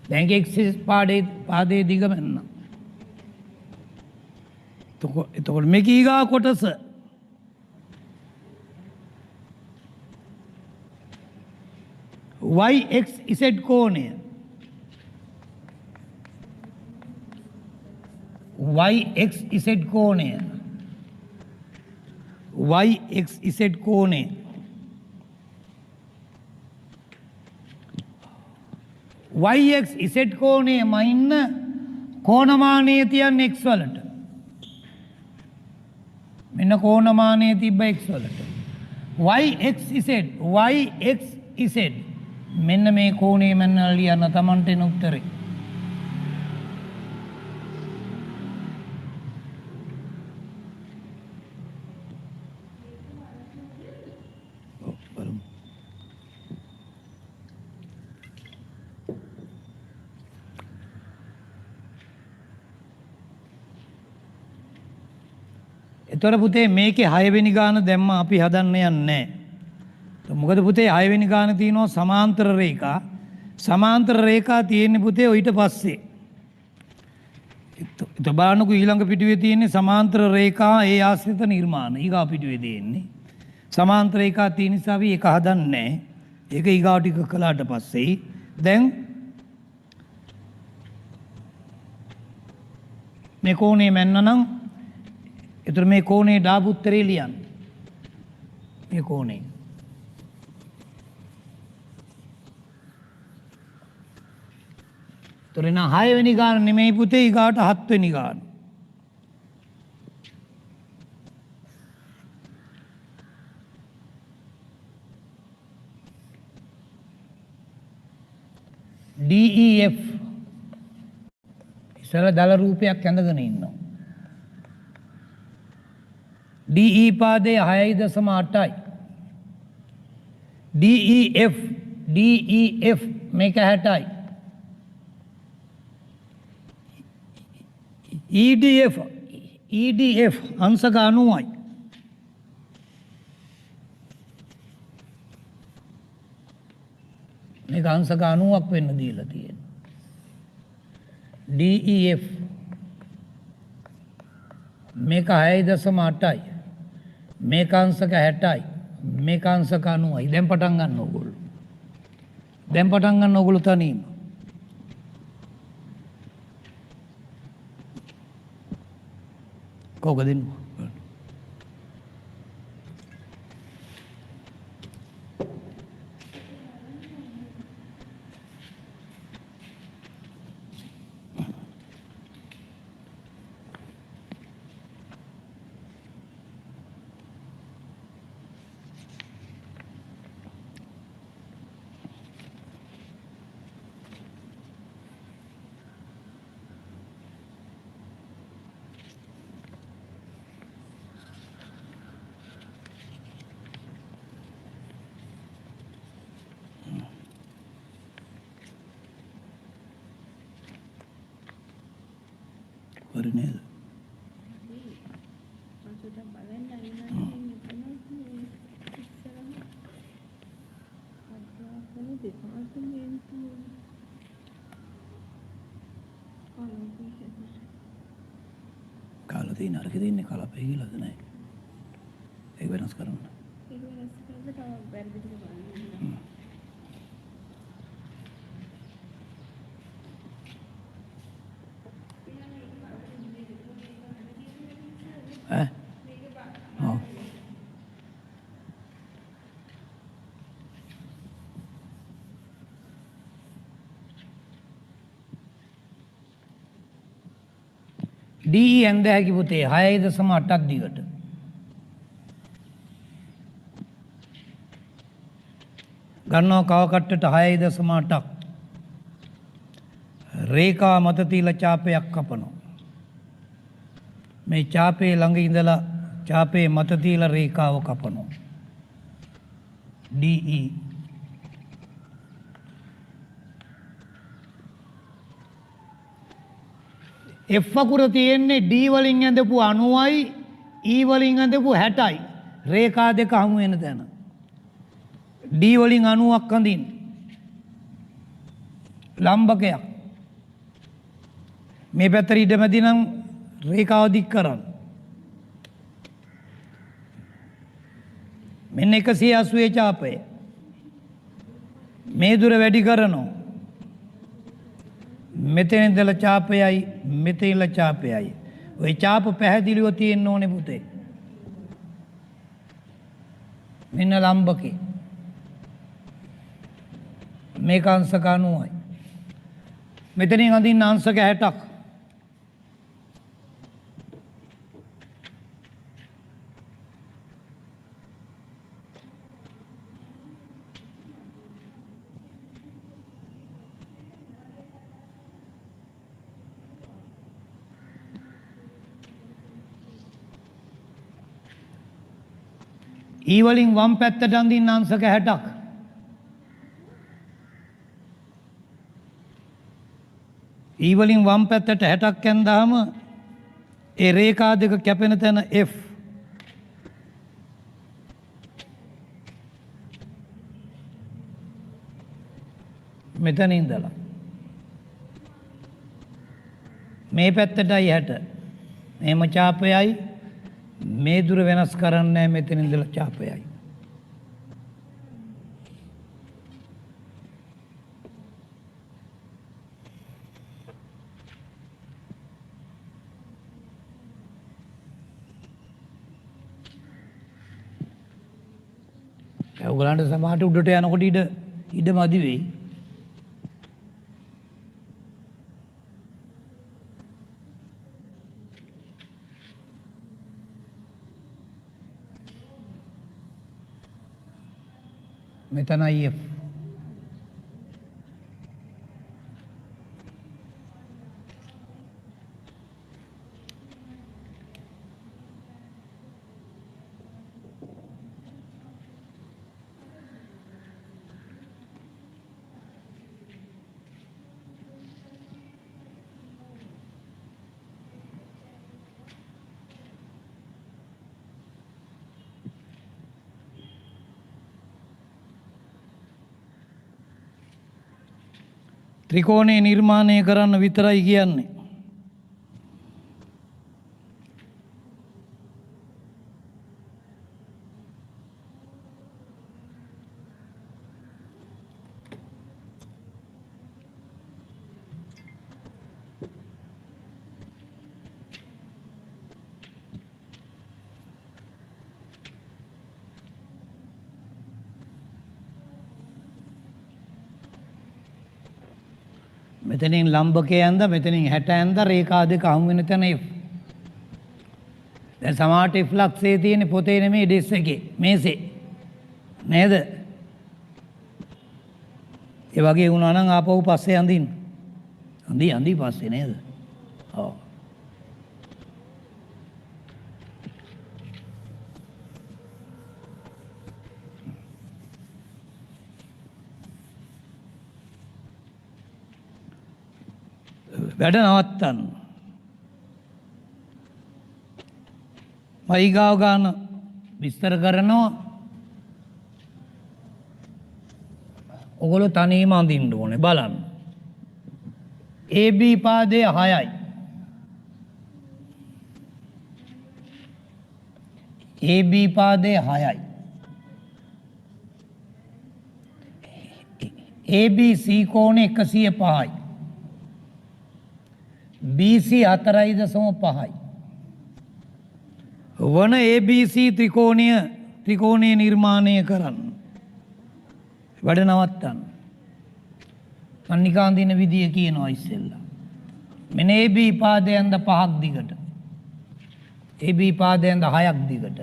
දැන් x පාදයේ දිග මෙන්න. එතකොට මේක ඊගා කොටස y x z කෝණය y x z කෝණය y x z කෝණය yx z කෝණය මයින්න කෝණමානය තියන්නේ x වලට. මෙන්න කෝණමානය තිබ්බ x වලට. yx z මෙන්න මේ කෝණය මෙන්න ලියන්න තමන්ට එන උත්තරේ. එතකොට පුතේ මේකේ 6 වෙනි ගාන දැම්ම අපි හදන්න යන්නේ. මොකද පුතේ 6 වෙනි ගාන තියෙනවා සමාන්තර රේඛා. සමාන්තර රේඛා තියෙන්නේ පුතේ ඊට පස්සේ. ඒත් බලන්නකෝ ඊළඟ පිටුවේ තියෙන්නේ සමාන්තර රේඛා ඒ ආශ්‍රිත නිර්මාණ. ඊගා පිටුවේ තියෙන්නේ. සමාන්තර රේඛා තියෙන නිසා අපි ඒක හදන්නේ නැහැ. ඒක ඊගා ටික කළාට පස්සේ දැන් මේ කෝණය මෙන්න නම් එතකොට මේ කෝණේ දාපු උත්තරේ ලියන්න. මේ කෝණේ. එතකොට නා 6 වෙනි ගාන නෙමෙයි පුතේ ඊගාට 7 වෙනි ගාන. DEF ඉස්සර දල රූපයක් ඇඳගෙන ඉන්නවා. DE පාදයේ 6.8යි. DEF මේක 60යි. EDF අංශක 90යි. මේක අංශක 90ක් වෙන්න දීලා තියෙනවා. DEF මේක 6.8යි. මේක අංශක 60යි. මේක අංශක 90යි. දැන් පටන් ගන්න ඕගොල්ලෝ. දැන් පටන් ගන්න ඕගොල්ලෝ තනියම. කෝකද දෙන්න? හරි නේද? කාලා තියෙන අරක දෙන්නේ කලපේ කියලාද නැහැ. ඒක වෙනස් කරන්න. ඒක වෙනස් කරලා තව වැරදි ටික බලන්න. DE ඇඳ හැකි පුතේ 6.8ක් දිගට. ගන්නවා කවකට්ටට 6.8ක්. රේඛා මත තියලා ඡාපයක් කපනවා. මේ ඡාපේ ළඟ ඉඳලා ඡාපේ මත තියලා රේඛාව කපනවා. DE F අකුර තියෙන්නේ D වලින් ඇඳපු 90යි E වලින් ඇඳපු 60යි. රේඛා දෙක හමු වෙන තැන. D වලින් 90ක් අඳින්න. ලම්බකයක්. මේ පැත්තට ඉඩමැදි නම් රේඛාව දික් කරන්න. මෙන්න 180 ඡාපය. මේ දුර වැඩි කරනවා. මෙතන ඉඳලා ඡාපයයි මෙතන ඉඳලා ඡාපයයි. ওই ඡාප පැහැදිලිව තියෙන්න ඕනේ පුතේ. මෙන්න ලම්බකේ. මේක අංශක 90යි. මෙතනින් අඳින්න අංශක 60ක්. E වලින් වම් පැත්තට අඳින්න අංශක 60ක්. E වලින් වම් පැත්තට 60ක් ඇඳාම ඒ රේඛා දෙක කැපෙන තැන F. මෙතන ඉඳලා මේ පැත්තටයි 60. මේම ඡාපයයි මේ දුර වෙනස් කරන්නේ මෙතන ඉඳලා ඡාපයයි. ඔයගලන්ට සමහරට උඩට යනකොට ඉඩ මදි වෙයි. මෙතනයි F. ත්‍රිකෝණය නිර්මාණය කරන්න විතරයි කියන්නේ. මෙතනින් ලම්බකේ ඇඳ මෙතනින් 60 ඇඳ රේඛා දෙක හමු වෙන තැන F. දැන් සමහරට F ලක්ෂයේ තියෙන පොතේ නෙමෙයි ඩෙස් එකේ මේසේ නේද? ඒ වගේ වුණා නම් ආපහු පස්සේ අඳින්න. අඳි පස්සේ නේද? ඔව්. වැඩ නවත්තන්න. මයිගාව ගාන විස්තර කරනවා. ඔගොල්ලෝ තනියම අඳින්න ඕනේ බලන්න. AB පාදය 6යි. AB පාදය 6යි. ABC කෝණය 105යි. BC 4.5යි. වන ABC ත්‍රිකෝණය නිර්මාණය කරන්න. වැඩ නවත්තන්න. මන්නිකා අඳින විදිය කියනවා ඉස්සෙල්ලා. මෙන්න AB පාදයෙන් ද 5ක් දිගට. AB පාදයෙන් ද 6ක් දිගට.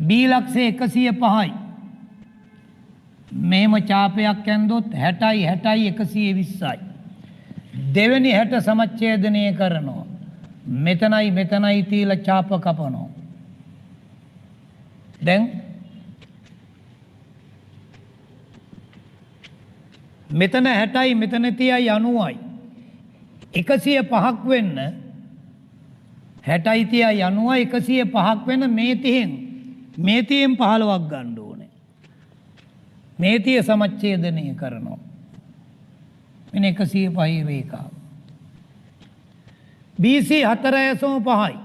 B ලක්ෂය 105යි. මෙහෙම ඡාපයක් ඇන්දොත් 60යි 60යි 120යි. දෙවෙනි 60 සමච්ඡේදනය කරනවා. මෙතනයි තියලා ඡාප කපනවා. දැන් මෙතන 60යි මෙතන 30යි 90යි 105ක් වෙන්න 60යි 30යි 90යි 105ක් වෙන්න මේ 30න් 15ක් ගන්න ඕනේ. මේ 30 සමච්ඡේදනය කරනවා. මෙන්න 105 රේඛාව. BC 4.5යි.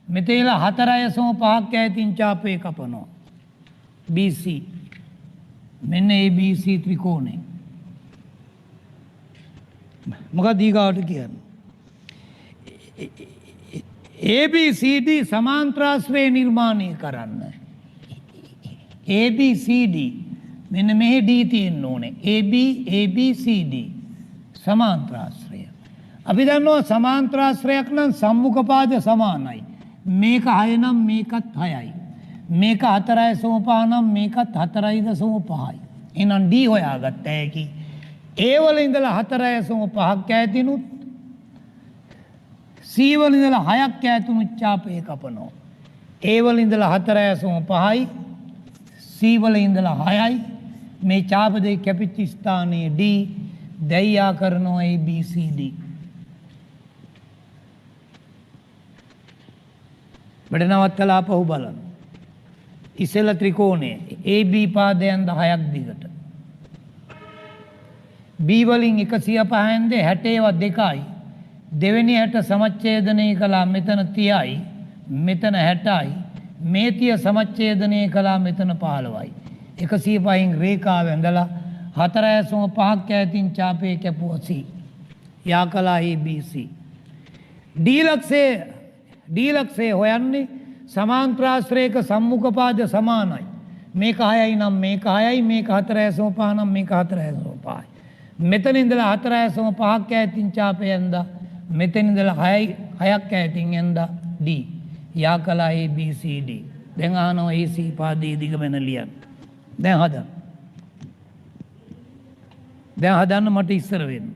මෙතන 4.5ක් ඈතින් ඡාපය කපනවා. BC මෙන්න ABC ත්‍රිකෝණය. මොකක්ද ඊගාවට කියන්නේ? ABCD සමාන්තරාශ්‍රය නිර්මාණය කරන්න. ABCD මෙන්න මෙහි D තියෙන්න ඕනේ. ABCD සමාන්තරාශ්‍රය. අපි දන්නවා සමාන්තරාශ්‍රයක් නම් සම්මුඛපාද සමානයි. මේක 6 නම් මේකත් 6යි. මේක 4.5 නම් මේකත් 4.5යි. එහෙනම් D හොයාගත්ත හැකි. A වල ඉඳලා 4.5ක් ඈතිනුත් C වල ඉඳලා 6ක් ඈතිනුත් ඡාපය කපනවා. A වල ඉඳලා 4.5යි C වල ඉඳලා 6යි. මේ ඡාප දෙක කැපිච්ච ස්ථානයේ D දැයියා කරනවා ABCD. බඩනවත්තලා පහු බලන්න. ඉසෙල ත්‍රිකෝණය AB පාදයෙන් 10ක් දිගට. B වලින් 105න් 60ව 2යි. දෙවෙනි 60 සමච්ඡේදනය කළා මෙතන 30යි. මෙතන 60යි. මේ 30 සමච්ඡේදනය කළා මෙතන 15යි. 105න් රේඛාව ඇඳලා 4.5ක් ඈතින් ඡාපය කැපුවා C. යා කළා ABC. D ලක්ෂය හොයන්නේ සමාන්තරාශ්‍රයක සම්මුඛපාද සමානයි. මේක 6යි නම් මේක 6යි මේක 4.5 නම් මේක 4.5යි. මෙතන ඉඳලා 4.5ක් ඈතින් ඡාපය ඇඳා මෙතන ඉඳලා 6ක් ඈතින් ඇඳා D. යා කළා ABCD. දැන් අහනවා AC පාදයේ දිග වෙන ලියන්න. දැන් හදන්න මට ඉස්සර වෙන්න.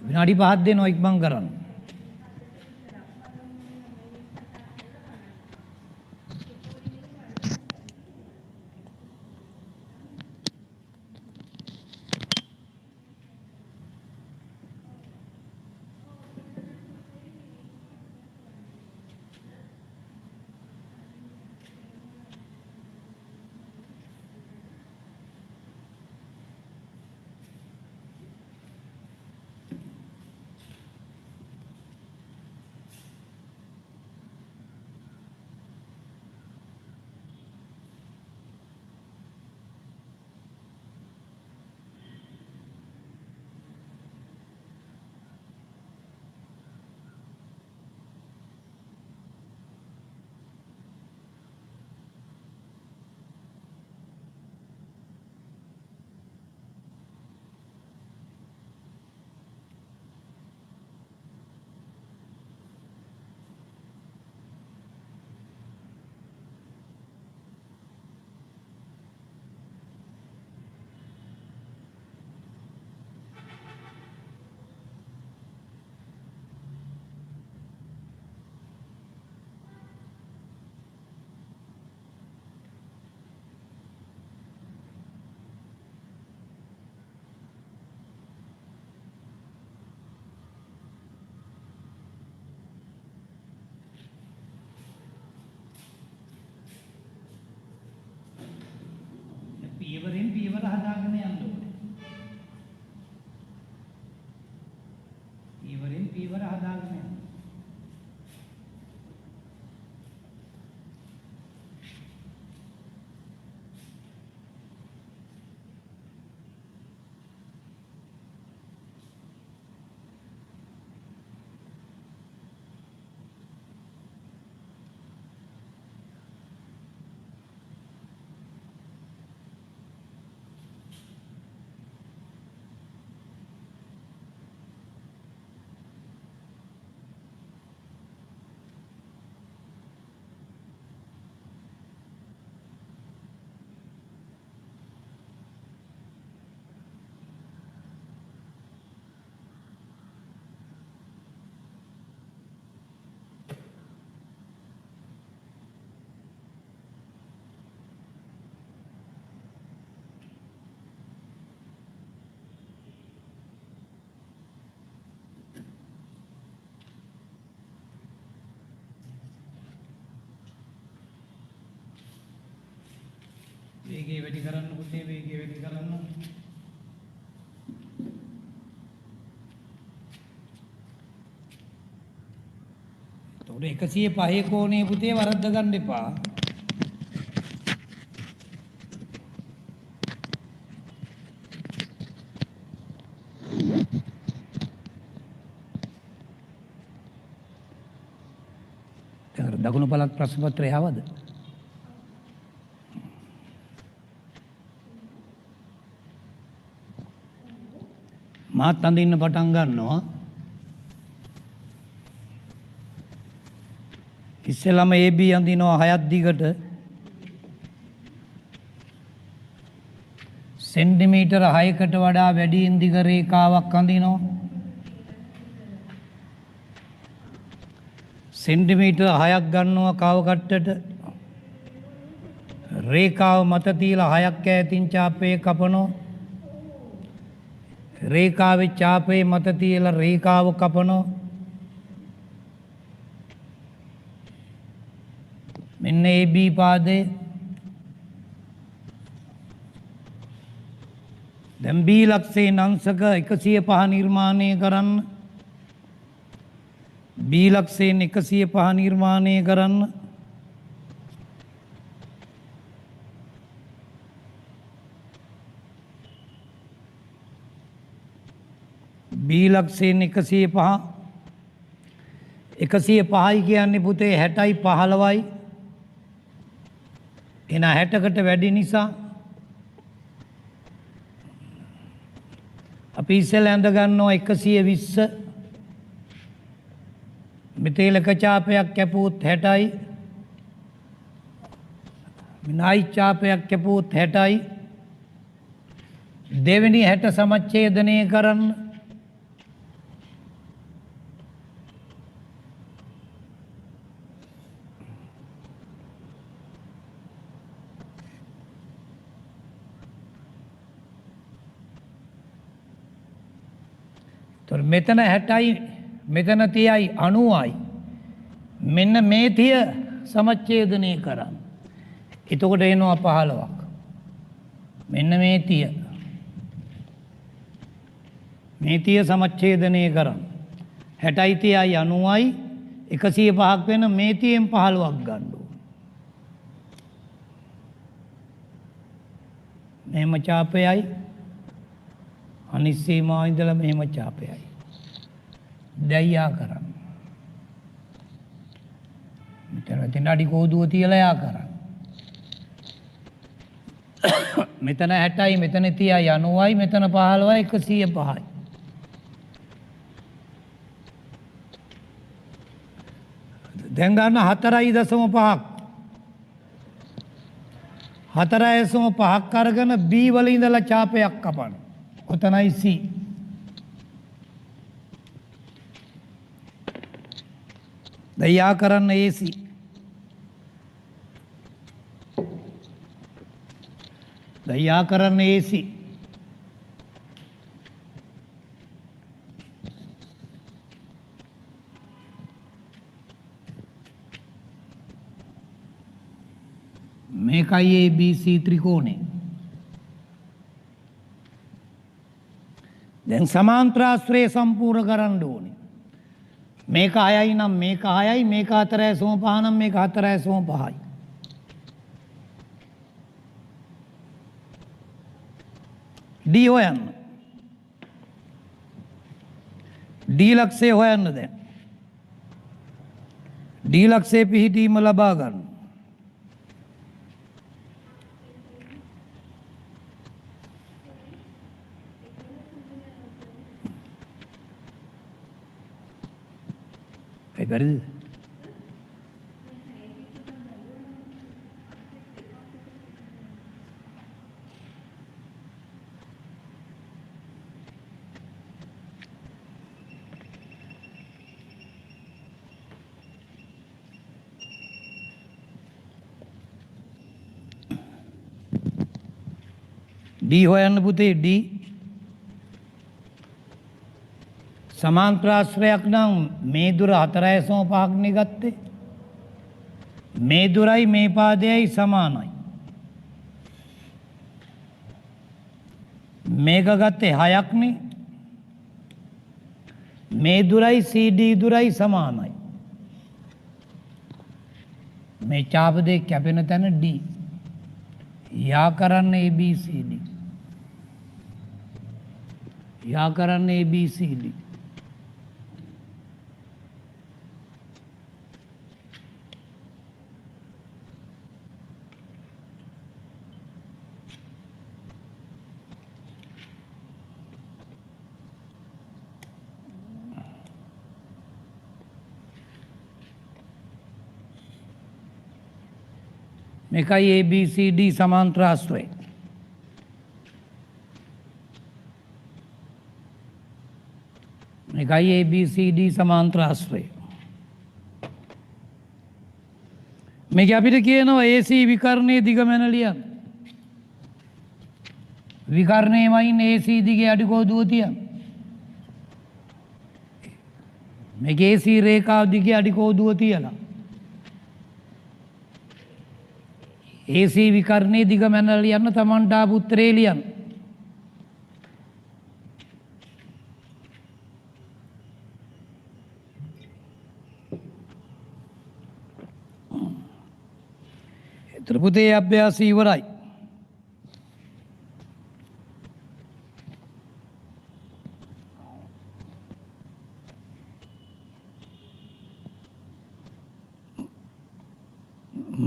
විනාඩි 5ක් දෙනවා ඉක්මන් කරන්න. පියවරෙන් පියවර හදාගෙන යන්න ඕනේ. පියවරෙන් පියවර හදාගෙන යන්න. වේගය වැඩි කරන්න පුතේ වේගය වැඩි කරන්න. එතකොට 105 කෝණයේ පුතේ වරද්ද ගන්න එපා. දකුණු පළාත් ප්‍රශ්න පත්‍රය ආවද? මාත් අඳින්න පටන් ගන්නවා. ඉස්සෙල්ලාම AB අඳිනවා 6ක් දිගට. සෙන්ටිමීටර 6කට වඩා වැඩියෙන් දිග රේඛාවක් අඳිනවා. සෙන්ටිමීටර 6ක් ගන්නවා කව කට්ටට. රේඛාව මත තියලා 6ක් ඈතින් ඡාපය කපනවා. රේඛාවේ ඡාපයේ මත තියලා රේඛාව කපනවා. මෙන්න AB පාදේ. දැන් B ලක්ෂයේ අංශක 105 නිර්මාණය කරන්න. B ලක්ෂයෙන් 105 නිර්මාණය කරන්න. B ලක්ෂයෙන් 105 105යි කියන්නේ පුතේ 60යි 15යි. එන 60කට වැඩි නිසා අපි ඉස්සෙල්ලා ඇඳ ගන්නවා 120. මෙතේලක ඡාපයක් කැපුවොත් 60යි. විනායි ඡාපයක් කැපුවොත් 60යි. දෙවෙනි 60 සමච්ඡේදනය කරන්න. तो මෙතන 60යි මෙතන 30යි 90යි මෙන්න මේ 30 සමච්ඡේදනය කරන්න. එතකොට එනවා 15ක්. මෙන්න මේ 30 සමච්ඡේදනය කරන්න. 60යි 30යි 90යි 105ක් වෙන මේ 30න් 15ක් ගන්න ඕන. මෙහෙම ඡාපයයි අනිත් සීමාව ඉඳලා මෙහෙම ඡාපයයි. දැයියා කරන්න. මෙතන අඩි කෝදුව තියලා යා කරන්න. මෙතන 60යි මෙතන 30යි 90යි මෙතන 15යි 105යි. දැන් ගන්න 4.5ක් 4.5ක් අරගෙන B වල ඉඳලා ඡාපයක් කපන්න. ඔතනයි C. දයා කරන්න AC. දයා කරන්න AC. මේකයි ABC ත්‍රිකෝණේ. දැන් සමාන්තරාශ්‍රය සම්පූර්ණ කරන්න ඕනේ. මේක 6යි නම් මේක 6යි මේක 4.5 නම් මේක 4.5යි. D හොයන්න. D ලක්ෂය හොයන්න දැන්. D ලක්ෂයේ පිහිටීම ලබා ගන්න. வருது. डी होयන්න පුතේ D සමාන්තරාශ්‍රයක් නම් මේ දුර 4.5ක් නේ ගත්තේ. මේ දුරයි මේ පාදයයි සමානයි. මේක ගත්තේ 6ක්නේ. මේ දුරයි CD දුරයි සමානයි. මේ චාප දෙක කැපෙන තැන D. යා කරන්න ABCD. යා කරන්න ABCD. මේකයි ABCD සමාන්තර ආශ්‍රය. මේකයි ABCD සමාන්තර ආශ්‍රය. මේක අපිට කියනවා AC විකර්ණයේ දිග මැන ලියන්න. විකර්ණයේ වයින් AC දිගේ අඩි කෝදුව තියන්න. මේක AC රේඛාව දිගේ අඩි කෝදුව තියලා AC විකර්ණයේ දිග මැනලා ලියන්න තමන්ට ආපු උත්තරේ ලියන්න. ඒතර පුතේ අභ්‍යාසය ඉවරයි.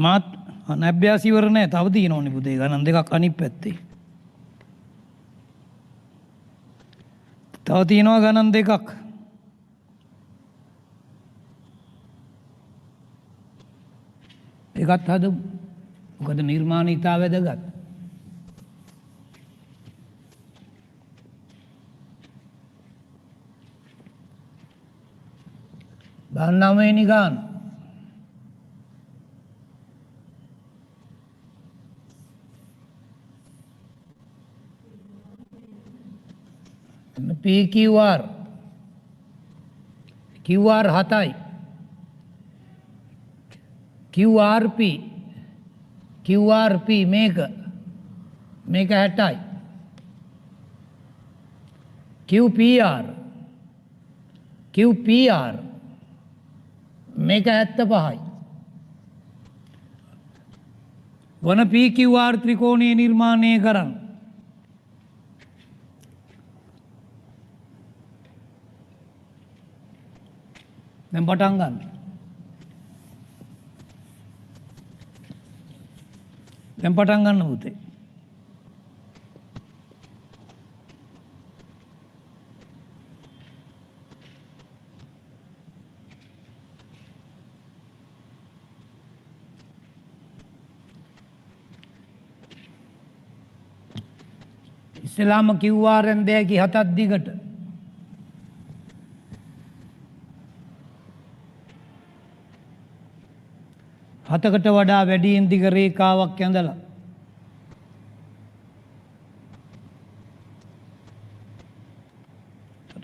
මාත් අනභ්‍යාස ඉවර නෑ. තව තියෙනවනේ පුතේ ගණන් දෙකක් අනිත් පැත්තේ. තව තියෙනවා ගණන් දෙකක්. ඒකත් හදමු. මොකද නිර්මාණ ඉතා වැදගත්. බලන්න 9 වෙනි ගාන. PQR QR 7යි QRP QRP මේක 60යි QPR QPR මේක 75යි වන PQR ත්‍රිකෝණය නිර්මාණය කරන්න. දැන් පටන් ගන්න. දැන් පටන් ගන්න පුතේ. ඉස්ලාම QR දෙකයි 7ක් දිගට. හතකට වඩා වැඩියෙන් දිග රේඛාවක් ඇඳලා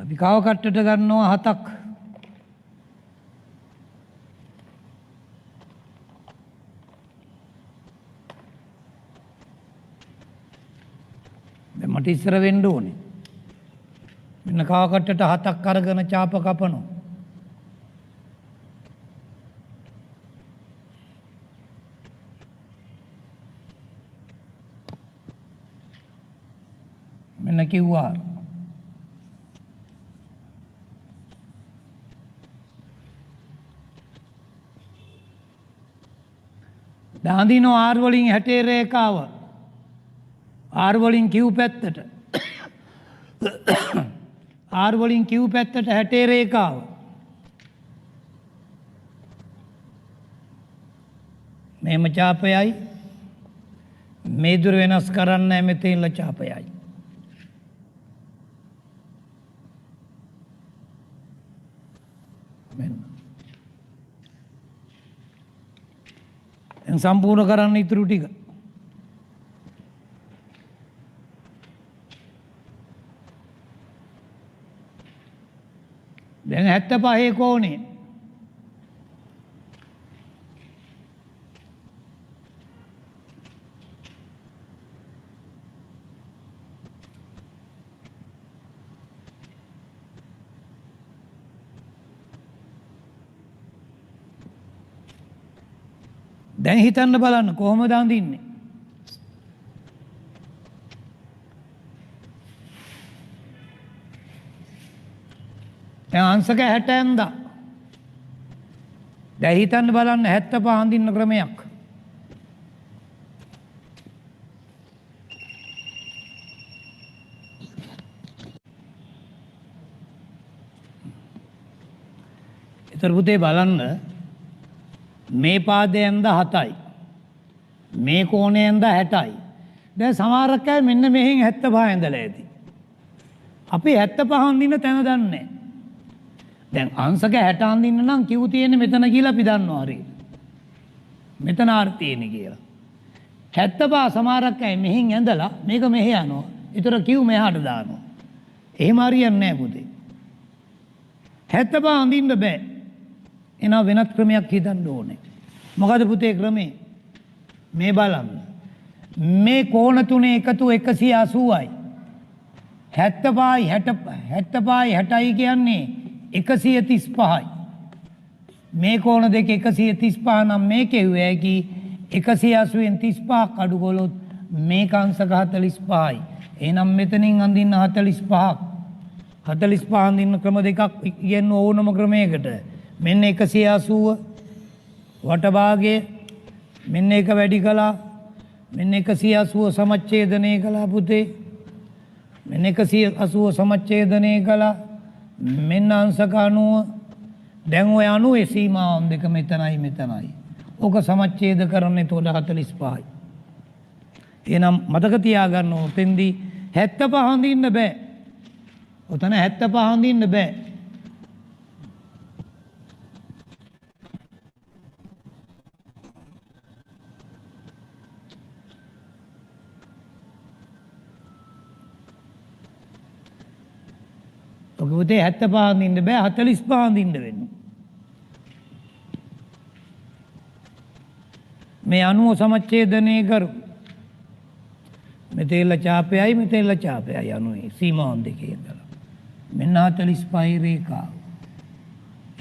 අපි කව කට්ටට ගන්නවා 7ක්. දැන් මට ඉස්සර වෙන්න ඕනේ. මෙන්න කව කට්ටට 7ක් අරගෙන චාප කපනවා. මෙන්න QR. දාඳිනෝ R වලින් 60 රේඛාව R වලින් Q පැත්තට R වලින් Q පැත්තට 60 රේඛාව මේම චාපයයි මේ දුර වෙනස් කරන්නේ මෙතෙන්ල චාපයයි. සම්පූර්ණ කරන්න ඉතුරු ටික. දැන් 75 කෝණේ දැන් හිතන්න බලන්න කොහොමද අඳින්නේ? දැන් අංශක 60 ඇඳා. දැන් හිතන්න බලන්න 75 අඳින්න ක්‍රමයක්. ඒතර පුතේ බලන්න මේ පාදේ ඇඳ 7යි. මේ කෝණේ ඇඳ 60යි. දැන් සමහරක් අය මෙන්න මෙහෙන් 75 ඇඳලා ඇති. අපි 75 අඳින්න තැන දන්නේ නැහැ. දැන් අංශක 60 අඳින්න නම් කිව් තියෙන්නේ මෙතන කියලා අපි දන්නවා හරියට. මෙතන ආර් තියෙන්නේ කියලා. 75 සමහරක් අය මෙහෙන් ඇඳලා මේක මෙහෙ යනවා. ඒතර කිව් මෙහාට දානවා. එහෙම හරියන්නේ නැහැ පුතේ. 75 අඳින්න බෑ. එනවා වෙනත් ක්‍රමයක් හිතන්න ඕනේ. මොකද පුතේ ක්‍රමේ? මේ බලන්න. මේ කෝණ තුනේ එකතු 180යි. 75යි 60යි කියන්නේ 135යි. මේ කෝණ දෙක 135 නම් මේ කෙව්වේ ඇකි 180න් 35ක් අඩු කළොත් මේක අංශක 45යි. එහෙනම් මෙතනින් අඳින්න 45ක්. 45 අඳින්න ක්‍රම දෙකක් කියන්න ඕනම ක්‍රමයකට. මෙන්න 180 වටභාගයේ මෙන්න එක වැඩි කළා. මෙන්න 180 සමච්ඡේදනය කළා පුතේ. මෙන්න 180 සමච්ඡේදනය කළා. මෙන්න අංශක 90. දැන් ඔය 90 සීමාවන් දෙක මෙතනයි මෙතනයි. ඕක සමච්ඡේද කරන්නේ එතකොට 45යි. එහෙනම් මතක තියාගන්න උතෙන්දී 75 අඳින්න බෑ. උතන 75 අඳින්න බෑ. ඔක පුතේ 75 අඳින්න බෑ 45 අඳින්න වෙන්නේ. මේ 90 සමච්ඡේදනය කරු. මෙතෙල්ල ඡාපයයි මෙතෙල්ල ඡාපයයි 90 සීමාවන් දෙකේ ඉඳලා. මෙන්න 45 රේඛාව.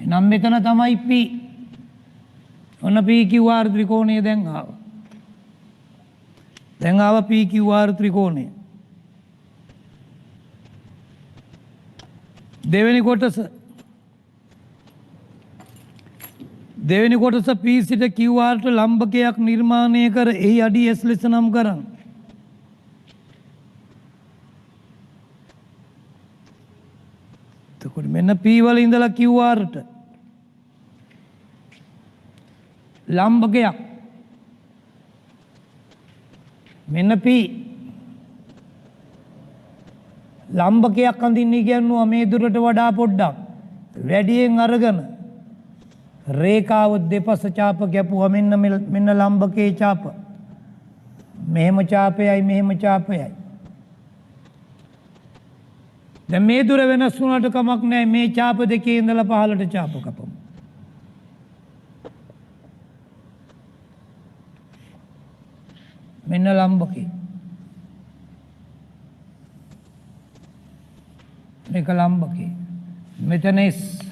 එනම් මෙතන තමයි P. ඔන්න PQR ත්‍රිකෝණය දැන් ආවා. දැන් ආවා PQR ත්‍රිකෝණය. දෙවෙනි කොටස P සිට QR ට ලම්බකයක් නිර්මාණය කර එහි අඩි S ලෙස නම් කරන්න. එතකොට මෙන්න P වල ඉඳලා QR ට ලම්බකයක් මෙන්න P ලම්බකයක් අඳින්න කියනවා මේ දුරට වඩා පොඩ්ඩක් වැඩියෙන් අරගෙන රේඛාව දෙපස ඡාප කැපුවා මෙන්න ලම්බකේ ඡාප මෙහෙම ඡාපයයි මෙහෙම ඡාපයයි. දැන් මේ දුර වෙනස් වුණාට කමක් නැහැ මේ ඡාප දෙකේ ඉඳලා පහළට ඡාප කපමු. මෙන්න ලම්බකේ මේක ලම්බකේ මෙතන S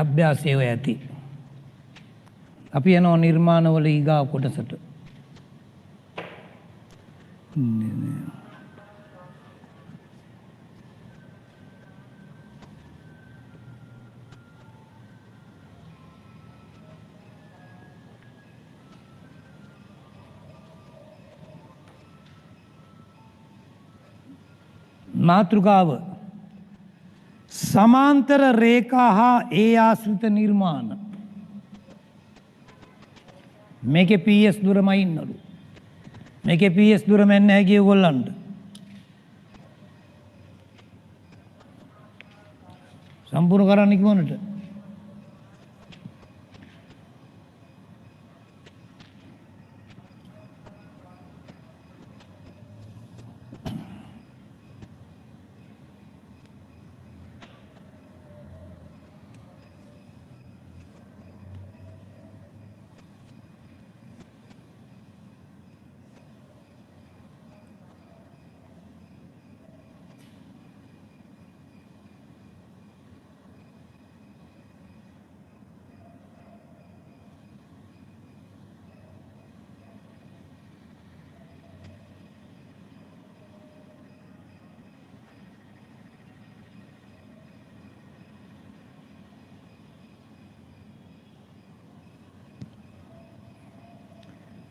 අභ්‍යාසය ඔය ඇති. අපි යනවා නිර්මාණවල ඊගාව කොටසට. මාතෘකාව සමාන්තර රේඛා හා ඒ ආශ්‍රිත නිර්මාණ. මේකේ PS දුරමයි ඉන්නලු. මේකේ PS දුරම එන්නේ නැහැ කිය ඕගොල්ලන්ට. සම්පූර්ණ කරන්න කිව්වනට.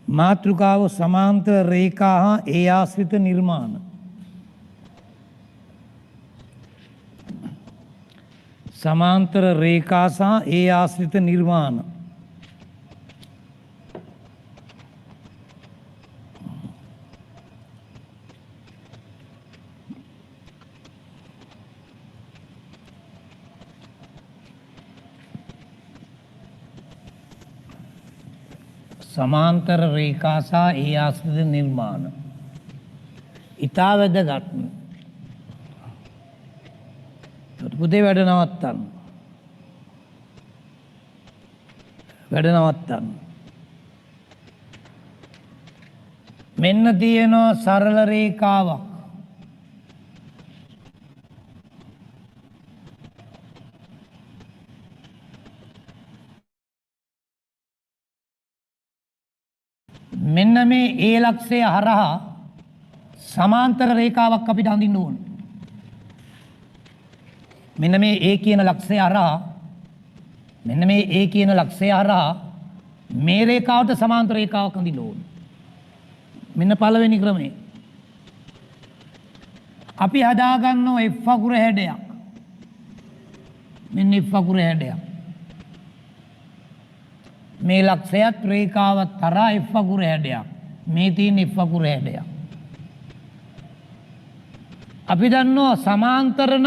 මාතෘකාව සමාන්තර රේඛා හා ඒ ආශ්‍රිත නිර්මාණ. සමාන්තර රේඛා සහ ඒ ආශ්‍රිත නිර්මාණ. සමාන්තර රේඛා සහ ඒ ආශ්‍රිත නිර්මාණ ඉතා වැදගත්. පුතේ වැඩ නවත්තන්න. වැඩ නවත්තන්න. මෙන්න තියෙනවා සරල රේඛාවක්. මෙන්න මේ ඒ ලක්ෂය හරහා සමාන්තර රේඛාවක් අපිට අඳින්න ඕන. මෙන්න මේ ඒ කියන ලක්ෂය හරහා මෙන්න මේ ඒ කියන ලක්ෂය හරහා මේ රේඛාවට සමාන්තර රේඛාවක් අඳින්න ඕන. මෙන්න පළවෙනි ක්‍රමය. අපි හදාගන්නවා F අකුර හැඩයක්. මෙන්න F අකුර හැඩයක්. මේ ලක්ෂයත් රේඛාවත් තරා F අකුර හැඩයක්. මේ තියෙන F අකුර හැඩයක්. අපි දන්නවා සමාන්තර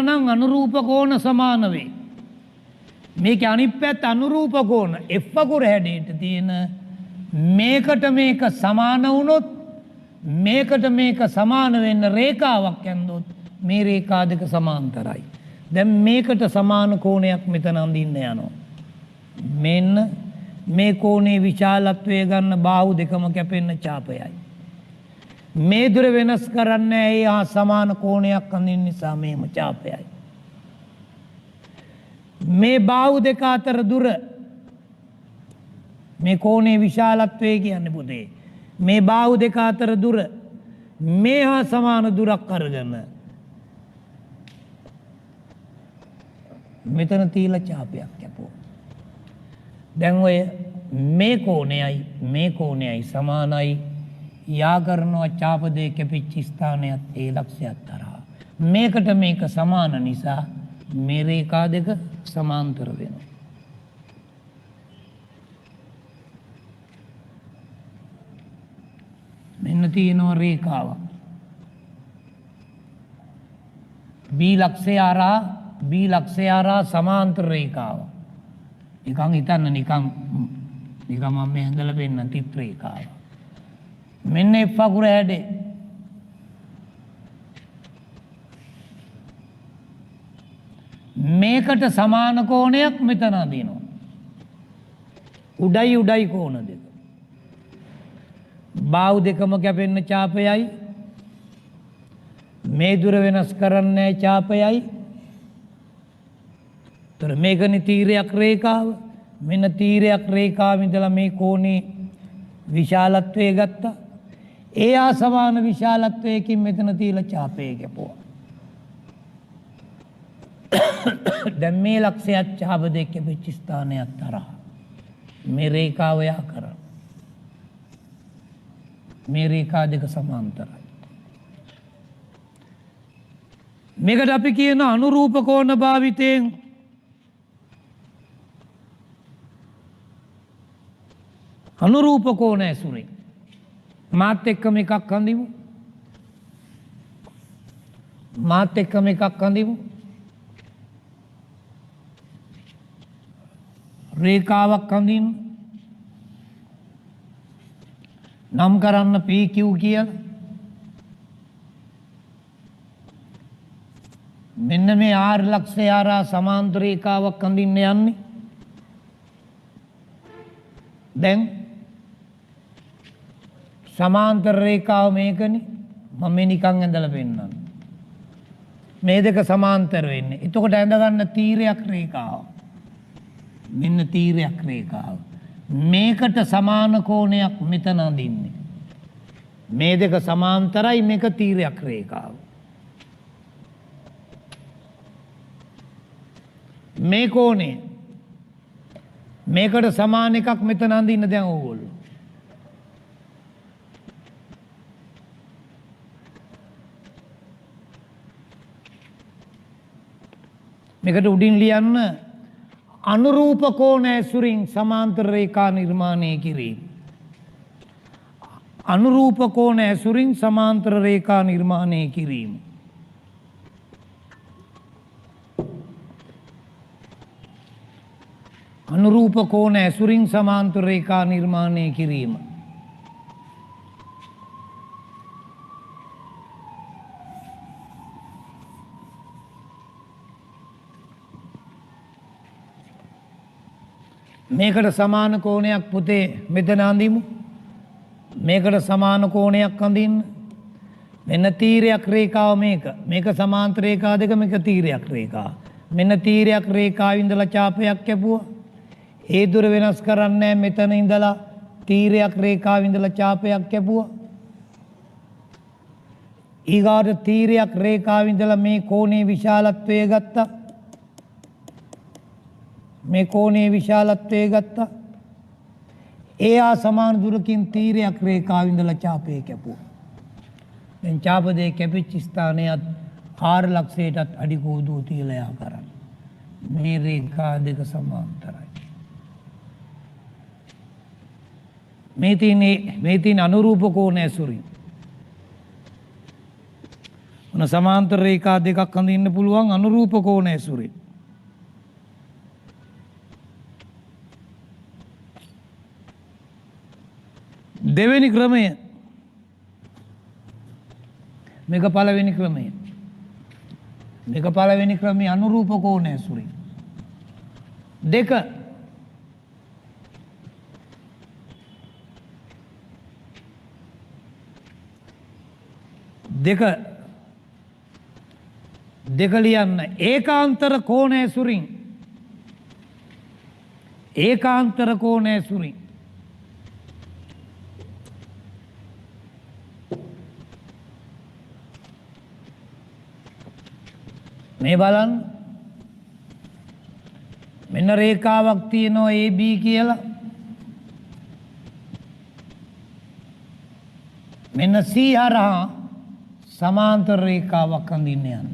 නම් අනුරූප කෝණ සමාන වේ. මේකේ අනිත් පැත්ත අනුරූප කෝණ F අකුර හැඩයට තියෙන මේකට මේක සමාන වුණොත් මේකට මේක සමාන වෙන්න රේඛාවක් ඇන්දොත් මේ රේඛා දෙක සමාන්තරයි. දැන් මේකට සමාන කෝණයක් මෙතන අඳින්න යනවා. මෙන්න මේ කෝණේ විශාලත්වය ගන්න බාහුව දෙකම කැපෙන්න ඡාපයයි. මේ දුර වෙනස් කරන්නේ ඒ හා සමාන කෝණයක් අඳින්න නිසා මේම ඡාපයයි. මේ බාහුව දෙක අතර දුර මේ කෝණේ විශාලත්වය කියන්නේ පුතේ. මේ බාහුව දෙක අතර දුර මේ හා සමාන දුරක් අරගෙන මෙතන තීල ඡාපයක් කැපුවා. දැන් ඔය මේ කෝණයයි සමානයි යා කරනවා ඡාප දෙක කැපිච්ච ස්ථානයත් ඒ ලක්ෂයත් තරහා. මේකට මේක සමාන නිසා මේ රේඛා දෙක සමාන්තර වෙනවා. මෙන්න තියෙනවා රේඛාවක්. B ලක්ෂය හරහා සමාන්තර රේඛාවක්. නිකන් හිතන්න නිකන් මම මේ හඳලා පෙන්නන තිත් රේඛාව. මෙන්න F අකුර හැඩේ. මේකට සමාන කෝණයක් මෙතන අදිනවා. උඩයි කෝණ දෙක. බාහුව දෙකම කැපෙන්න ඡාපයයි. මේ දුර වෙනස් කරන්නේ ඡාපයයි. තොර මේකනි තීරයක් රේඛාව. මෙන්න තීරයක් රේඛාව ඉඳලා මේ කෝණේ විශාලත්වය ගත්තා. ඒ ආ සමාන විශාලත්වයකින් මෙතන තියලා ඡාපය කැපුවා. දැන් මේ ලක්ෂයත් ඡාප දෙක කැපිච්ච ස්ථානයක් තරහා මේ රේඛාව යා කරා. මේ රේඛා දෙක සමාන්තරයි. මේකට අපි කියන අනුරූප කෝණ භාවිතයෙන් අනුරූප කෝණ ඇසුරෙන් මාත් එක්කම එකක් අඳිමු. මාත් එක්කම එකක් අඳිමු. රේඛාවක් අඳින්න. නම් කරන්න PQ කියලා. මෙන්න මේ R ලක්ෂය හරහා සමාන්තර රේඛාවක් අඳින්න යන්නේ. දැන් සමාන්තර රේඛාව මේකනේ. මම මේ නිකන් ඇඳලා පෙන්නන්න. මේ දෙක සමාන්තර වෙන්නේ. එතකොට ඇඳ ගන්න තීරයක් රේඛාව. මෙන්න තීරයක් රේඛාව. මේකට සමාන කෝණයක් මෙතන අඳින්නේ. මේ දෙක සමාන්තරයි මේක තීරයක් රේඛාව. මේ කෝණය මේකට සමාන එකක් මෙතන අඳින්න දැන් ඕගොල්ලෝ. මේකට උඩින් ලියන්න අනුරූප කෝණ ඇසුරින් සමාන්තර රේඛා නිර්මාණය කිරීම. අනුරූප කෝණ ඇසුරින් සමාන්තර රේඛා නිර්මාණය කිරීම. අනුරූප කෝණ ඇසුරින් සමාන්තර රේඛා නිර්මාණය කිරීම. මේකට සමාන කෝණයක් පුතේ මෙතන අඳිමු. මේකට සමාන කෝණයක් අඳින්න. මෙන්න තීරයක් රේඛාව මේක. මේක සමාන්තර රේඛා දෙක මේක තීරයක් රේඛා. මෙන්න තීරයක් රේඛාව ඉඳලා ඡාපයක් කැපුවා. ඒ දුර වෙනස් කරන්නේ මෙතන ඉඳලා තීරයක් රේඛාව ඉඳලා ඡාපයක් කැපුවා. ඊගාට තීරයක් රේඛාව ඉඳලා මේ කෝණයේ විශාලත්වය ගත්තා. මේ කෝණයේ විශාලත්වය ගත්තා. ඒ ආ සමාන දුරකින් තීරයක් රේඛාව ඉඳලා ඡාපය කැපුවා. දැන් ඡාප දෙක කැපිච්ච ස්ථානයත් R ලක්ෂයටත් අඩි කෝදුව තියලා යා කරන්න. මේ රේඛා දෙක සමාන්තරයි. මේ තියෙන අනුරූප කෝණ ඇසුරින් මොන සමාන්තර රේඛා දෙකක් අඳින්න පුළුවන් අනුරූප කෝණ ඇසුරින්. දෙවෙනි ක්‍රමය මේක පළවෙනි ක්‍රමය. මේක පළවෙනි ක්‍රමය අනුරූප කෝණ ඇසුරින්. දෙක දෙක ලියන්න ඒකාන්තර කෝණ ඇසුරින්. ඒකාන්තර කෝණ ඇසුරින්. මේ බලන්න මෙන්න රේඛාවක් තියෙනවා AB කියලා. මෙන්න C හරහා සමාන්තර රේඛාවක් අඳින්න යන්න.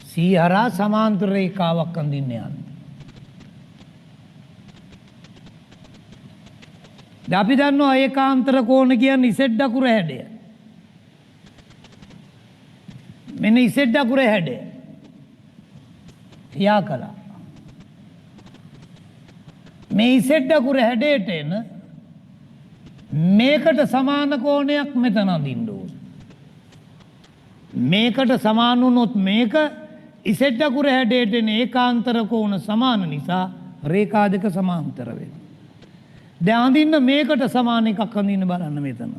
C හරහා සමාන්තර රේඛාවක් අඳින්න යන්න. දැන් අපි දන්නවා ඒකාන්තර කෝණ කියන්නේ Z අකුර හැඩය. මෙන්න Z අකුර හැඩය. යා කළා. මේ Z අකුර හැඩයට එන මේකට සමාන කෝණයක් මෙතන අඳින්න ඕන. මේකට සමාන වුණොත් මේක Z අකුර හැඩයට එන ඒකාන්තර කෝණ සමාන නිසා රේඛා දෙක සමාන්තර වෙනවා. දැන් අඳින්න මේකට සමාන එකක් අඳින්න බලන්න මෙතන.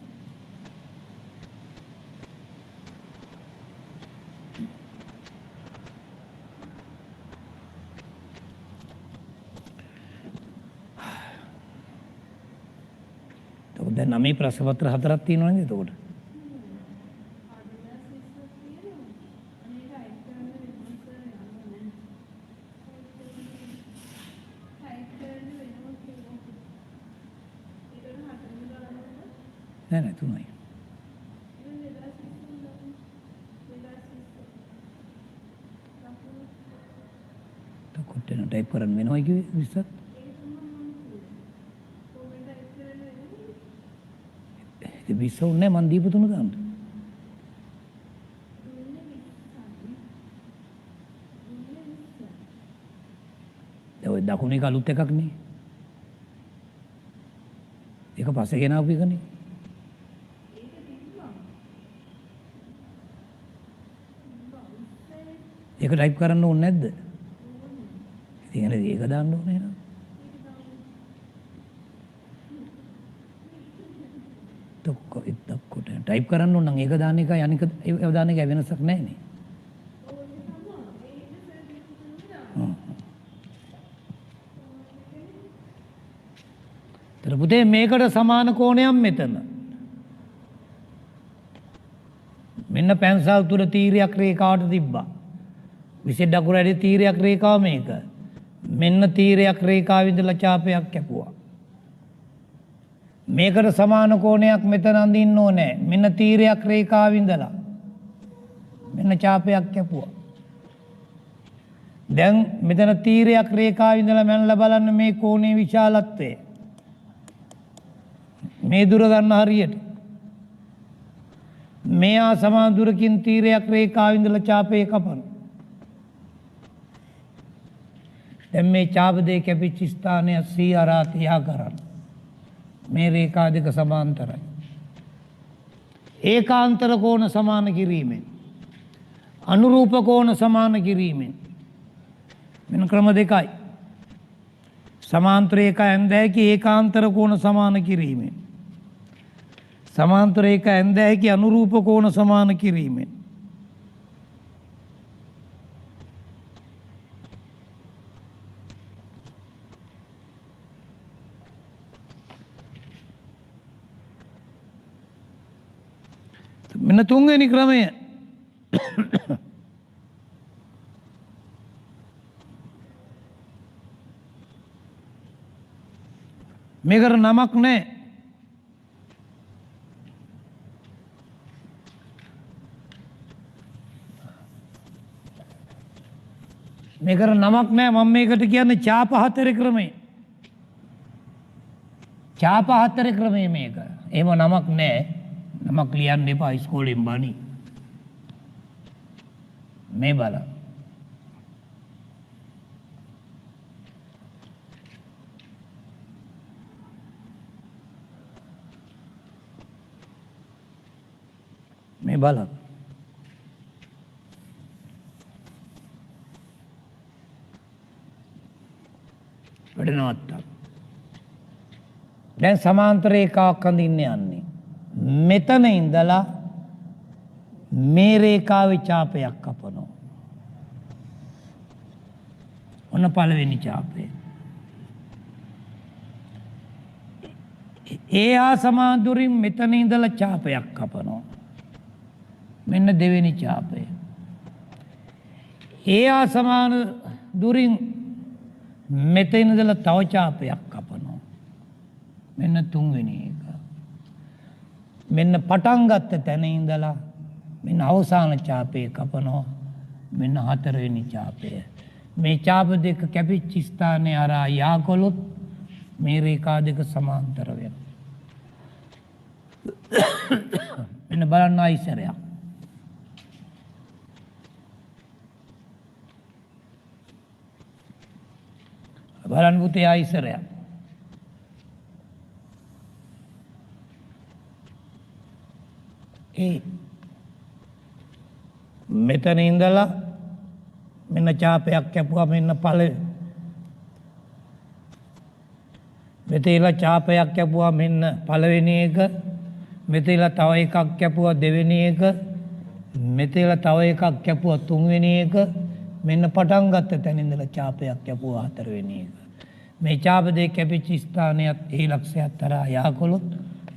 දැන් නමේ ප්‍රශ්න පත්‍ර 4ක් තියෙනවා නේද එතකොට? නෑ තුනයි. කොට්ටේන ටයිප් කරන්න වෙනවා කිව්වේ විස්තර? 20 උන්නේ මන් දීපු 3 ගන්න. දැන් ඔය දකුණේ කලුත් එකක් නේ. ඒක පස්සේ ගෙනාවු එකනේ. ඒක ටයිප් කරන්න ඕනේ නැද්ද? ඉතින් ඒක දාන්න ඕනේ නේද? තොක්කොට ටයිප් කරන්න ඕන නම් ඒක දාන්න එකයි අනික ඒ දාන්න එකයි වෙනසක් නැහැ නේ. තර පුතේ මේකට සමාන කෝණයක් මෙතන. මෙන්න පැන්සල් තුල තීරයක් රේඛාවට තිබ්බා. විශේෂ අකුර ඇති තීරයක් රේඛාව මේක. මෙන්න තීරයක් රේඛාව ඉඳලා ඡාපයක් කැපුවා. මේකට සමාන කෝණයක් මෙතන අඳින්න ඕනේ. මෙන්න තීරයක් රේඛාව ඉඳලා මෙන්න ඡාපයක් කැපුවා. දැන් මෙතන තීරයක් රේඛාව ඉඳලා මැනලා බලන්න මේ කෝණේ විශාලත්වය. මේ දුර ගන්න හරියට මෙයා සමාන දුරකින් තීරයක් රේඛාව ඉඳලා ඡාපය කපන. දැන් මේ ඡාප දෙක කැපිච්ච ස්ථානය C හරහා තියා කරන්න. මේ රේඛා දෙක සමාන්තරයි. ඒකාන්තර කෝණ සමාන කිරීමෙන් අනුරූප කෝණ සමාන කිරීමෙන් මෙන්න ක්‍රම දෙකයි. සමාන්තර රේඛා ඇඳ හැකි ඒකාන්තර කෝණ සමාන කිරීමෙන් සමාන්තර රේඛා ඇඳ හැකි අනුරූප කෝණ සමාන කිරීමෙන් මෙන්න තුන්වෙනි ක්‍රමය. මේකට නමක් නැහැ. මේකට නමක් නැහැ. මම මේකට කියන්නේ ඡාප හතරේ ක්‍රමය. ඡාප හතරේ ක්‍රමය මේක. එහෙම නමක් නැහැ. නමක් ලියන්න එපා ඉස්කෝලෙන් බණි. මේ බලන්න. මේ බලන්න. වැඩ නවත්තා. දැන් සමාන්තර රේඛාවක් අඳින්න යන්නේ. මෙතන ඉඳලා මේ රේඛාවේ ඡාපයක් කපනවා. ඔන්න පළවෙනි ඡාපය. ඒ හා සමාන දුරින් මෙතන ඉඳලා ඡාපයක් කපනවා. මෙන්න දෙවෙනි ඡාපය. ඒ හා සමාන දුරින් මෙතන ඉඳලා තව ඡාපයක් කපනවා. මෙන්න තුන්වෙනි එක. මෙන්න පටන් ගත්ත තැන ඉඳලා මෙන්න අවසාන ඡාපය කපනවා. මෙන්න හතරවෙනි ඡාපය. මේ ඡාප දෙක කැපිච්ච ස්ථානයේ අරා යාකොලොත් මේ රේඛා දෙක සමාන්තර වෙනවා. මෙන්න බලන්න ආයිසරයක්. බලන්න පුතේ ආයිසරයක්. මෙතන ඉඳලා මෙන්න ඡාපයක් කැපුවා. මෙන්න මෙතන ඡාපයක් කැපුවා. මෙන්න පළවෙනි එක. මෙතන තව එකක් කැපුවා දෙවෙනි එක. මෙතන තව එකක් කැපුවා තුන්වෙනි එක. මෙන්න පටන් ගත්ත තැන ඉඳලා ඡාපයක් කැපුවා හතරවෙනි එක. මේ ඡාප දෙක කැපිච්ච ස්ථානයත් ඒ ලක්ෂයත් තරහා යාකොලොත්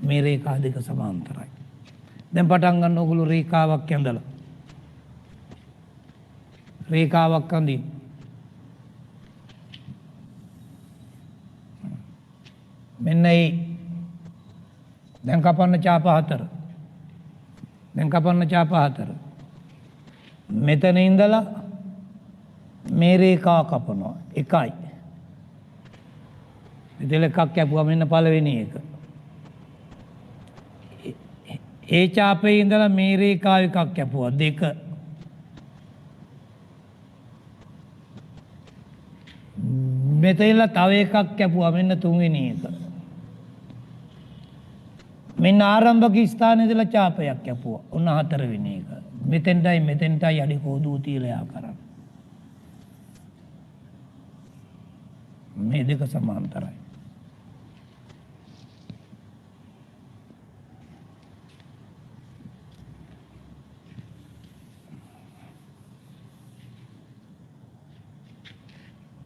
මේ රේඛා දෙක සමාන්තරයි. දැන් පටන් ගන්න ඕගොල්ලෝ රේඛාවක් ඇඳලා. රේඛාවක් අඳින්න. මෙන්න දැන් කපන්න ඡාප හතර. දැන් කපන්න ඡාප හතර. මෙතන ඉඳලා මේ රේඛාව කපනවා. එකයි. මෙතන එකක් කැපුවා මෙන්න පළවෙනි එක. ඒ චාපේ ඉඳලා මේ රේඛාව එකක් කැපුවා. 2 මෙතනලා තව එකක් කැපුවා. මෙන්න 3 වෙනි එක. මෙන්න ආරම්භක ස්ථානයේ ඉඳලා චාපයක් කැපුවා. ඔන්න 4 වෙනි එක. මෙතෙන්ටයි අඩි කෝදුව තියලා කරන්නේ. මේ දෙක සමාන්තරයි.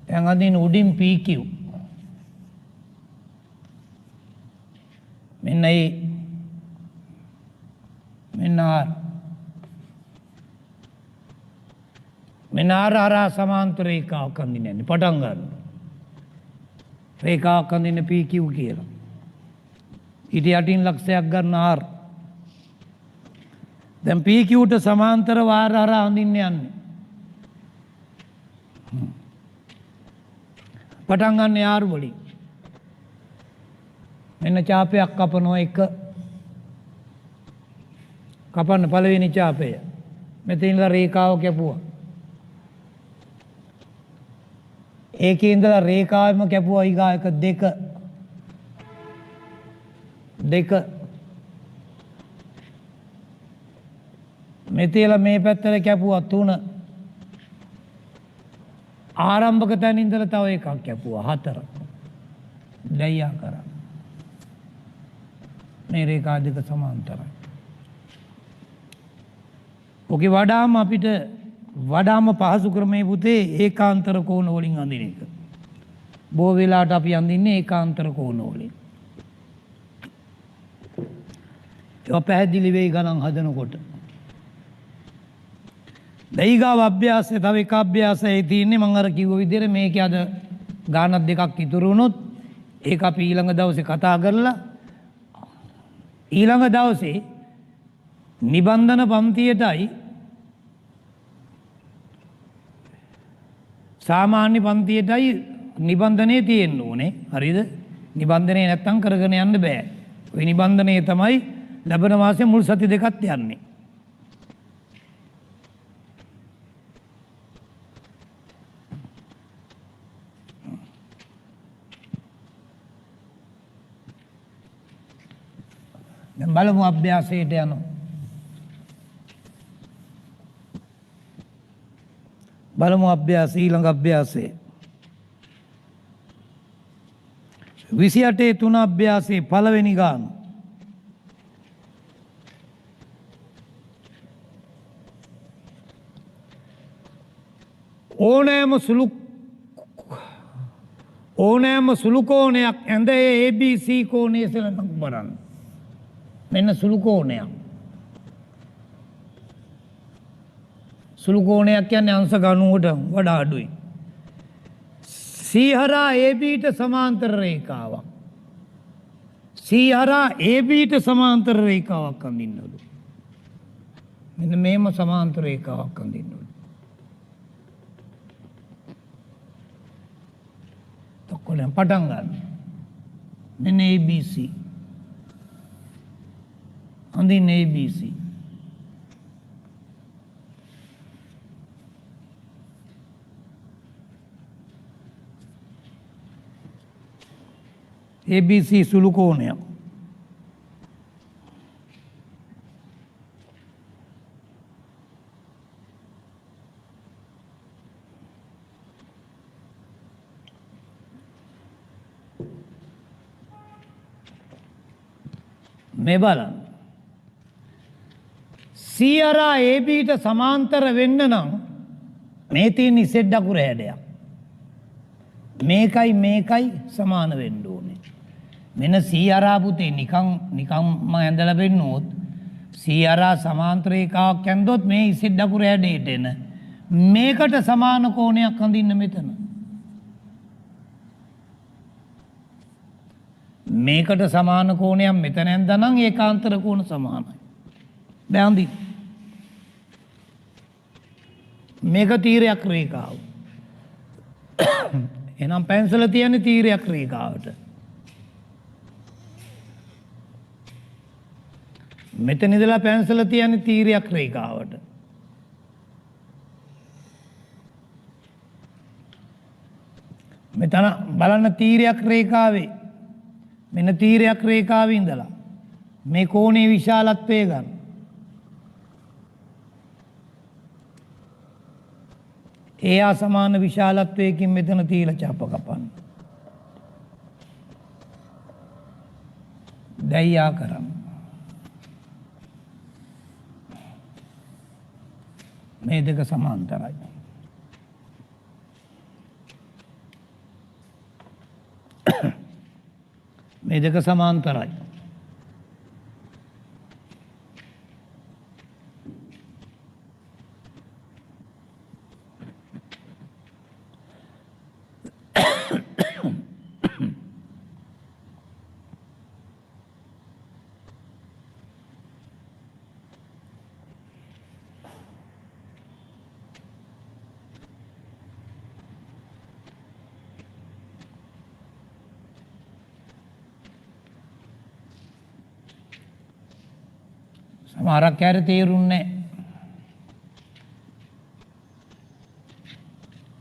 දැන් අදින් උඩින් PQ මෙන්න R හරහා සමාන්තර රේඛාවක් අඳින්න පටන් ගන්න. රේඛාවක් අඳින්න PQ කියලා. ඊට යටින් ලක්ෂයක් ගන්න R. දැන් PQට සමාන්තර වාර හරහා අඳින්න යන්නේ. පටන් ගන්න R වලින්. මෙන්න චාපයක් කපනවා 1. කපන්න පළවෙනි චාපය. මෙතන ඉඳලා රේඛාව කැපුවා. ඒකේ ඉඳලා රේඛාවෙම කැපුවා ඊගා එක 2. මෙතේලා මේ පැත්තට කැපුවා 3. ආරම්භක තැන ඉඳලා තව එකක් කැපුවා 4. දැයියා කරා. මේ රේඛා දෙක සමාන්තරයි. ඔකේ වඩාම පහසු ක්‍රමයේ පුතේ ඒකාන්තර කෝණ වලින් අඳින එක. බොහෝ වෙලාවට අපි අඳින්නේ ඒකාන්තර කෝණ වලින්. ඒක පැහැදිලි වෙයි ගණන් හදනකොට. දෛගාව අභ්‍යාසය තව එක අභ්‍යාසයේ තියෙන්නේ මම අර කිව්ව විදිහට මේකේ අද ගානක් දෙකක් ඉතුරු වුණොත් ඒක අපි ඊළඟ දවසේ කතා කරලා ඊළඟ දවසේ නිබන්ධන පන්තියටයි සාමාන්‍ය පන්තියටයි නිබන්ධනය තියෙන්න ඕනේ. හරිද? නිබන්ධනය නැත්තම් කරගෙන යන්න බෑ. ওই නිබන්ධනය තමයි ලැබෙන මාසේ මුල් සති දෙකත් යන්නේ. දැන් බලමු අභ්‍යාසයට යනවා. බලමු අභ්‍යාසය ඊළඟ අභ්‍යාසය 28 අභ්‍යාසයේ පළවෙනි ගාන ඕනෑම සුළු කෝණයක් ඇඳේ ABC කෝණයේ සෙලනක් බලන්න. මෙන්න සුළු කෝණයක්. සුළු කෝණයක් කියන්නේ අංශ 90ට වඩා අඩුයි. C හරහා ABට සමාන්තර රේඛාවක්. C හරහා ABට සමාන්තර රේඛාවක් අඳින්නලු. මෙන්න මේම සමාන්තර රේඛාවක් අඳින්නලු. තොක්කොලෙන් පටන් ගන්න. මෙන්න ABC. අඳින්න ABC. ABC සුළු කෝණයක්. මේ බලන්න. C හරහා ABට සමාන්තර වෙන්න නම් මේ තියෙන Z අකුර හැඩයක්. මේකයි සමාන වෙන්න ඕනේ. මෙන්න C හරහා පුතේ නිකන් මම ඇඳලා බෙන්නොත් C හරහා සමාන්තර රේඛාවක් ඇඳොත් මේ Z අකුර හැඩයට එන මේකට සමාන කෝණයක් අඳින්න මෙතන. මේකට සමාන කෝණයක් මෙතන ඇඳනනම් ඒකාන්තර කෝණ සමානයි. දැන් අඳින්න. මේක තීරයක් රේඛාව. එහෙනම් පැන්සල තියන්නේ තීරයක් රේඛාවට. මෙතන ඉඳලා පැන්සල තියන්නේ තීරයක් රේඛාවට. මෙතන බලන්න තීරයක් රේඛාවේ මෙන්න තීරයක් රේඛාවේ ඉඳලා මේ කෝණයේ විශාලත්වය ගන්න. ඒ අසමාන විශාලත්වයකින් මෙතන තීල චාප කපන්න. දැයියා කරන්න. මේ දෙක සමාන්තරයි. මේ දෙක සමාන්තරයි. සමහරක් අය තේරුන්නේ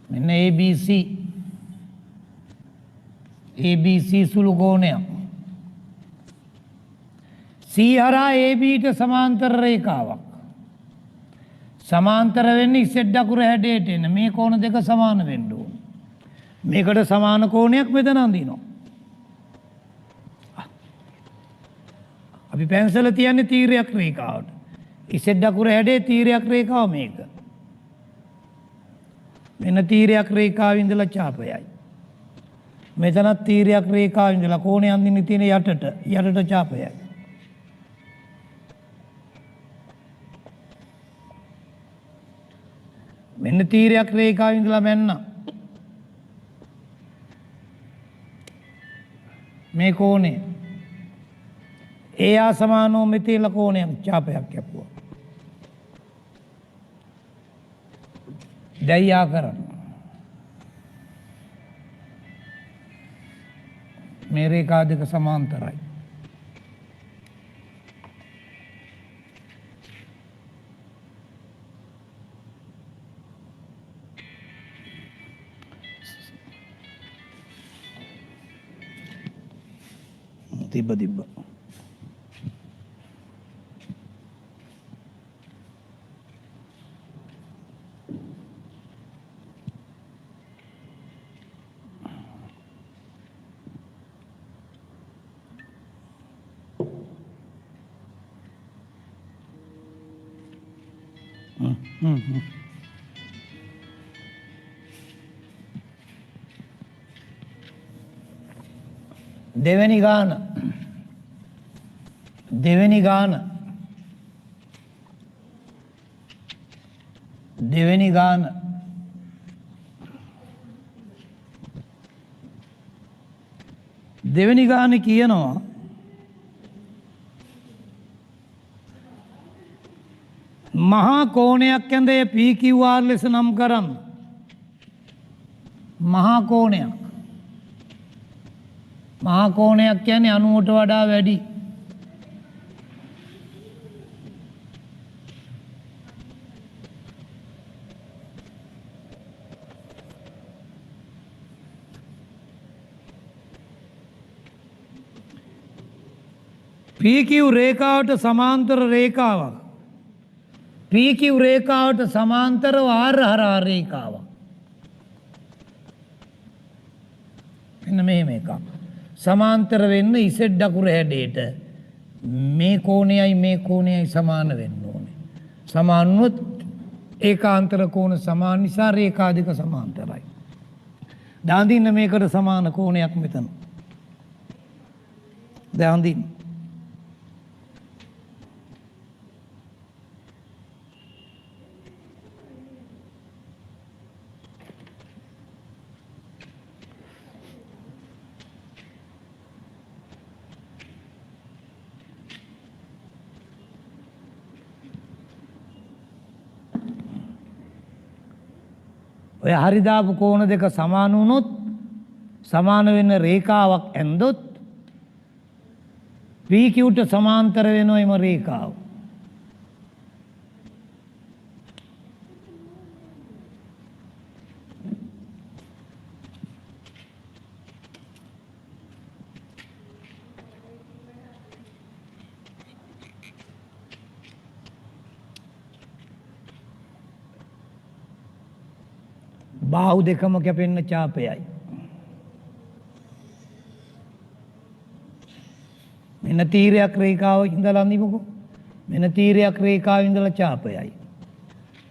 මෙන්න ABC සුළු කෝණයක් C හරහා AB ට සමාන්තර රේඛාවක් සමාන්තර වෙන්නේ Z අකුර හැඩයට එන මේ කෝණ දෙක සමාන වෙන්න ඕන. මේකට සමාන කෝණයක් මෙතන අඳිනවා. අපි පැන්සල තියන්නේ තීරයක් රේඛාවට. Z අකුර හැඩේ තීරයක් රේඛාව මේක. මෙන්න තීරයක් රේඛාවේ ඉඳලා ඡාපයයි. මෙතනත් තීරයක් රේඛාවේ ඉඳලා කෝණය අඳින්න තියෙන යටට ඡාපයයි. මෙන්න තීරයක් රේඛාවේ ඉඳලා මෙන්න මේ කෝණය ඒ අසමානෝ මෙතන කෝණයක් ඡාපයක් කැපුවා. දැයියා කරන්න. මේ රේඛා දෙක සමාන්තරයි. තිබ්බ දෙවෙනි ගාන දෙවෙනි ගාන කියනවා මහා කෝණයක් ඇඳේ PQR ලෙස නම් කරන්න. මහා කෝණයක් කියන්නේ 90ට වඩා වැඩි. PQ රේඛාවට සමාන්තර රේඛාවක්. PQ රේඛාවට සමාන්තරව R හරහා රේඛාවක්. මෙන්න මෙහෙම එකක්. සමාන්තර වෙන්න Z අකුර හැඩයට මේ කෝණයයි සමාන වෙන්න ඕනේ. සමාන වුණොත් ඒකාන්තර කෝණ සමාන නිසා රේඛා දෙක සමාන්තරයි. දැන් දින්න මේකට සමාන කෝණයක් මෙතන. දැන් දින්න ඔය හරි දාපු කෝණ දෙක සමාන වුණොත් සමාන වෙන රේඛාවක් ඇන්දොත් PQට සමාන්තර වෙනවා එම රේඛාව. බාහු දෙකම කැපෙන්න ඡාපයයි. මෙන්න තීරයක් රේඛාව ඉඳලා අඳිමුකෝ. මෙන්න තීරයක් රේඛාව ඉඳලා ඡාපයයි.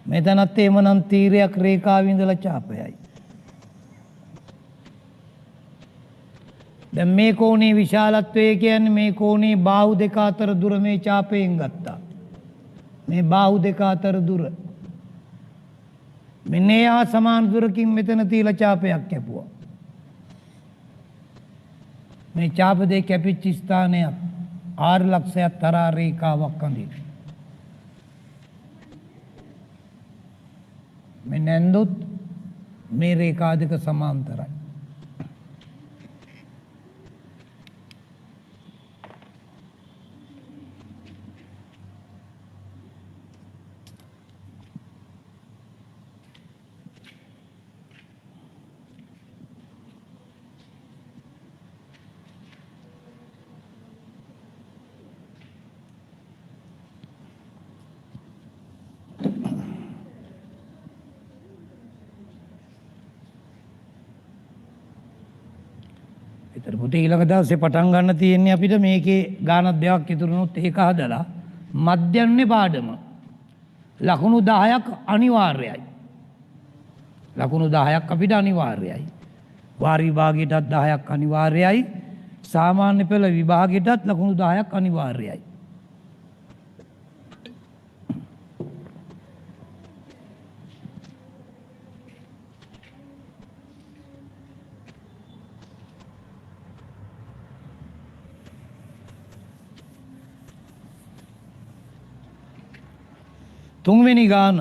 මෙතනත් එමනම් තීරයක් රේඛාව ඉඳලා ඡාපයයි. දැන් මේ කෝණේ විශාලත්වය කියන්නේ මේ කෝණේ බාහු දෙක අතර දුර මේ ඡාපයෙන් ගත්තා. මේ බාහු දෙක අතර දුර මෙන්න එහා සමාන දුරකින් මෙතන තියලා ඡාපයක් කැපුවා. මේ ඡාප දෙක කැපිච්ච ස්ථානයක් R ලක්ෂයක් තරා රේඛාවක් අඳින. මෙන්න ඇන්දොත් මේ රේඛා දෙක සමාන්තරයි. එතන පුතේ ඊළඟ දවසේ පටන් ගන්න තියෙන්නේ අපිට මේකේ ගානක් දෙකක් ඉතුරුනොත් ඒක හදලා මධ්‍යන්නේ පාඩම ලකුණු 10ක් අනිවාර්යයි. ලකුණු 10ක් අපිට අනිවාර්යයි. වාර විභාගයටත් 10ක් අනිවාර්යයි. සාමාන්‍ය පෙළ විභාගයටත් ලකුණු 10ක් අනිවාර්යයි. තුන්වෙනි ගාන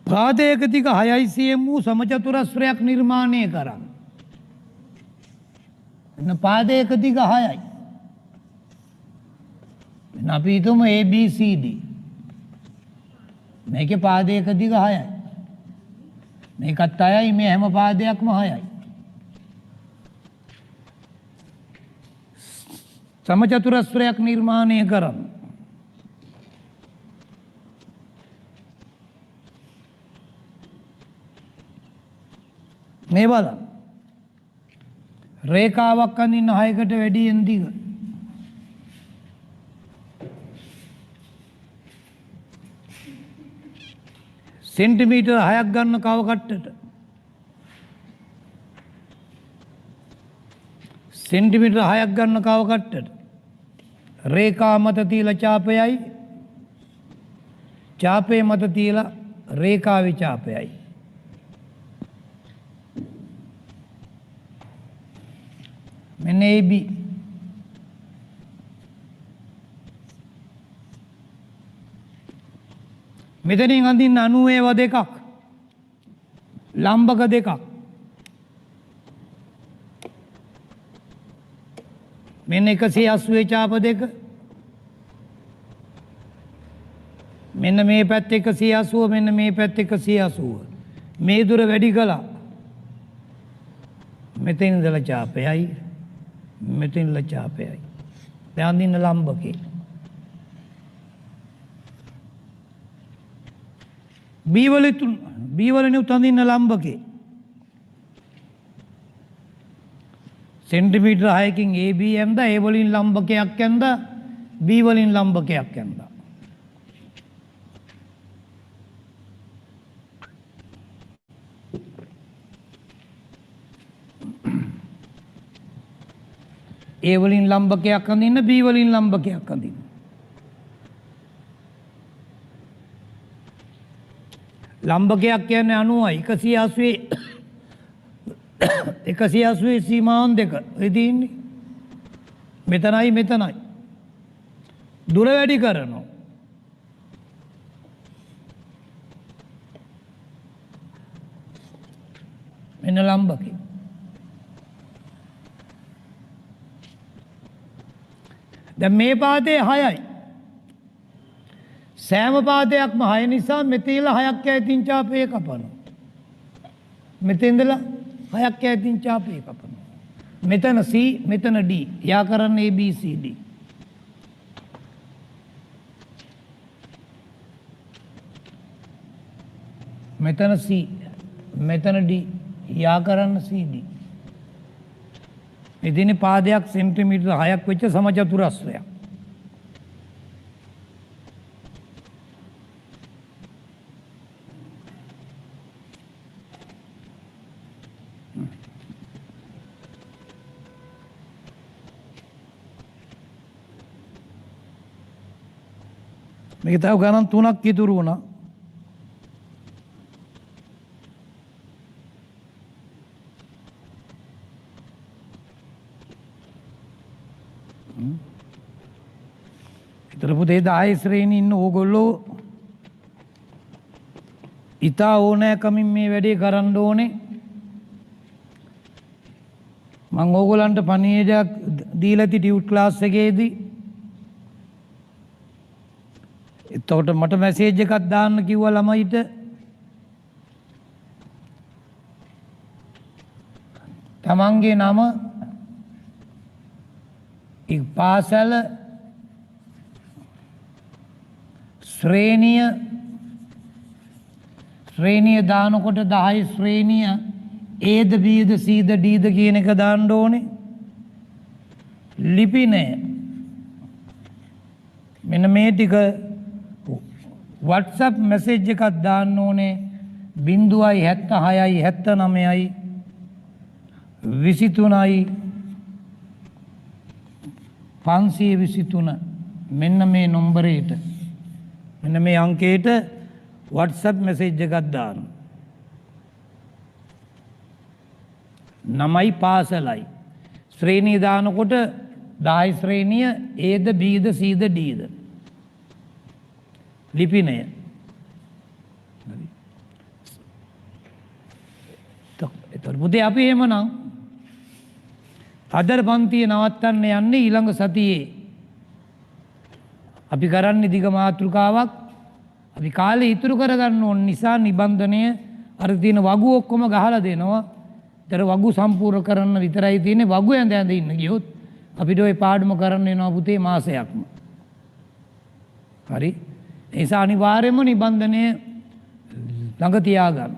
පාදයක දිග 6යි cm වූ සමචතුරස්‍රයක් නිර්මාණය කරන්න. එන්න පාදයක දිග 6යි. එන්න අපි හිතමු ABCD. මේකේ පාදයක දිග 6යි. මේකත් 6යි මේ හැම පාදයක්ම 6යි. සමචතුරස්‍රයක් නිර්මාණය කරන්න. මේ බලන්න. රේඛාවක් අඳින්න 6කට වැඩියෙන් දිග. සෙන්ටිමීටර් 6ක් ගන්න කව කට්ටට. සෙන්ටිමීටර් 6ක් ගන්න කව කට්ටට. රේඛා මත තියලා ඡාපයයි. ඡාපයේ මත තියලා රේඛාවේ ඡාපයයි. මෙන්න AB. මෙතනින් අඳින්න 90 දෙකක්. ලම්බක දෙකක්. මෙන්න 180 ඡාප දෙක. මෙන්න මේ පැත්ත 180 මෙන්න මේ පැත්ත 180. මේ දුර වැඩි කළා. මෙතන ඉඳලා ඡාපයයි මෙතන ඉඳලා ඡාපයයි. දැන් අඳින්න ලම්බකේ. B වලින් අඳින්න ලම්බකේ. සෙන්ටිමීටර් 6කින් AB ඇඳ A වලින් ලම්බකයක් ඇඳ B වලින් ලම්බකයක් ඇඳ. A වලින් ලම්බකයක් අඳින්න B වලින් ලම්බකයක් අඳින්න. ලම්බකයක් කියන්නේ 90යි 180 සීමාවන් දෙක ඉතින්නේ මෙතනයි මෙතනයි දුර වැඩි කරනවා. මෙන්න ලම්බකේ දැන් මේ පාදේ 6යි. සෑම පාදයක්ම 6 නිසා මෙතනලා 6ක් ඈතින් ඡාපය කපනවා. මෙතෙන්දලා 6ක් ඈතින් ඡාපය කපනවා. මෙතන C මෙතන D. යා කරන්න A B C D. මෙතන C මෙතන D. යා කරන්න C D. එදින පාදයක් සෙන්ටිමීටර් 6ක් වෙච්ච සමචතුරස්‍රයක්. මේක තව ගණන් 3ක් ඉතුරු වුණා. ඉතින් පුතේ 10 ශ්‍රේණියේ ඉන්න ඕගොල්ලෝ ඉතා ඕනෑකමින් මේ වැඩේ කරන්න ඕනේ. මම ඕගොල්ලන්ට පණිවිඩයක් දීලා ති ටියුට් ක්ලාස් එකේදී. එතකොට මට මැසේජ් එකක් දාන්න කිව්වා ළමයිට. තමන්ගේ නම පාසල ශ්‍රේණිය දානකොට 10 ශ්‍රේණිය Aද Bද Cද Dද කියන එක දාන්න ඕනේ. ලිපිනය මෙන්න මේ ටික WhatsApp මැසේජ් එකක් දාන්න ඕනේ 076යි 79යි 23යි 523 මෙන්න මේ නම්බරේට මෙන්න මේ අංකයට WhatsApp මැසේජ් එකක් දාන්න. නමයි පාසලයි ශ්‍රේණිය දානකොට 10 ශ්‍රේණිය Aද Bද Cද Dද ලිපිනය. එතකොට පුතේ අපි එහෙමනම් අදර පන්තිය නවත්තන්න යන්නේ ඊළඟ සතියේ. අපි කරන්නේ දිග මාතෘකාවක්. අපි කාලේ ඉතුරු කරගන්න ඕන නිසා නිබන්ධනය අර තියෙන වගු ඔක්කොම ගහලා දෙනවා. ඒතර වගු සම්පූර්ණ කරන්න විතරයි තියෙන්නේ. වගු ඇඳ ඇඳ ඉන්න ගියොත් අපිට ওই පාඩම කරන්න වෙනවා පුතේ මාසයක්ම. හරි? ඒ නිසා අනිවාර්යයෙන්ම නිබන්ධනය ළඟ තියාගන්න.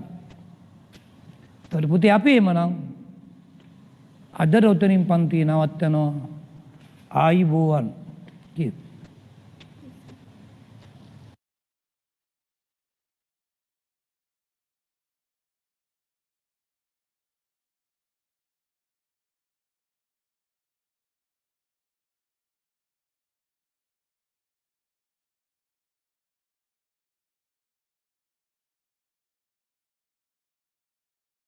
ඒතර පුතේ අපි එමනම් අද රොතරින් පන්තිය නවත්තනවා. ආයිබෝවන් කියමු.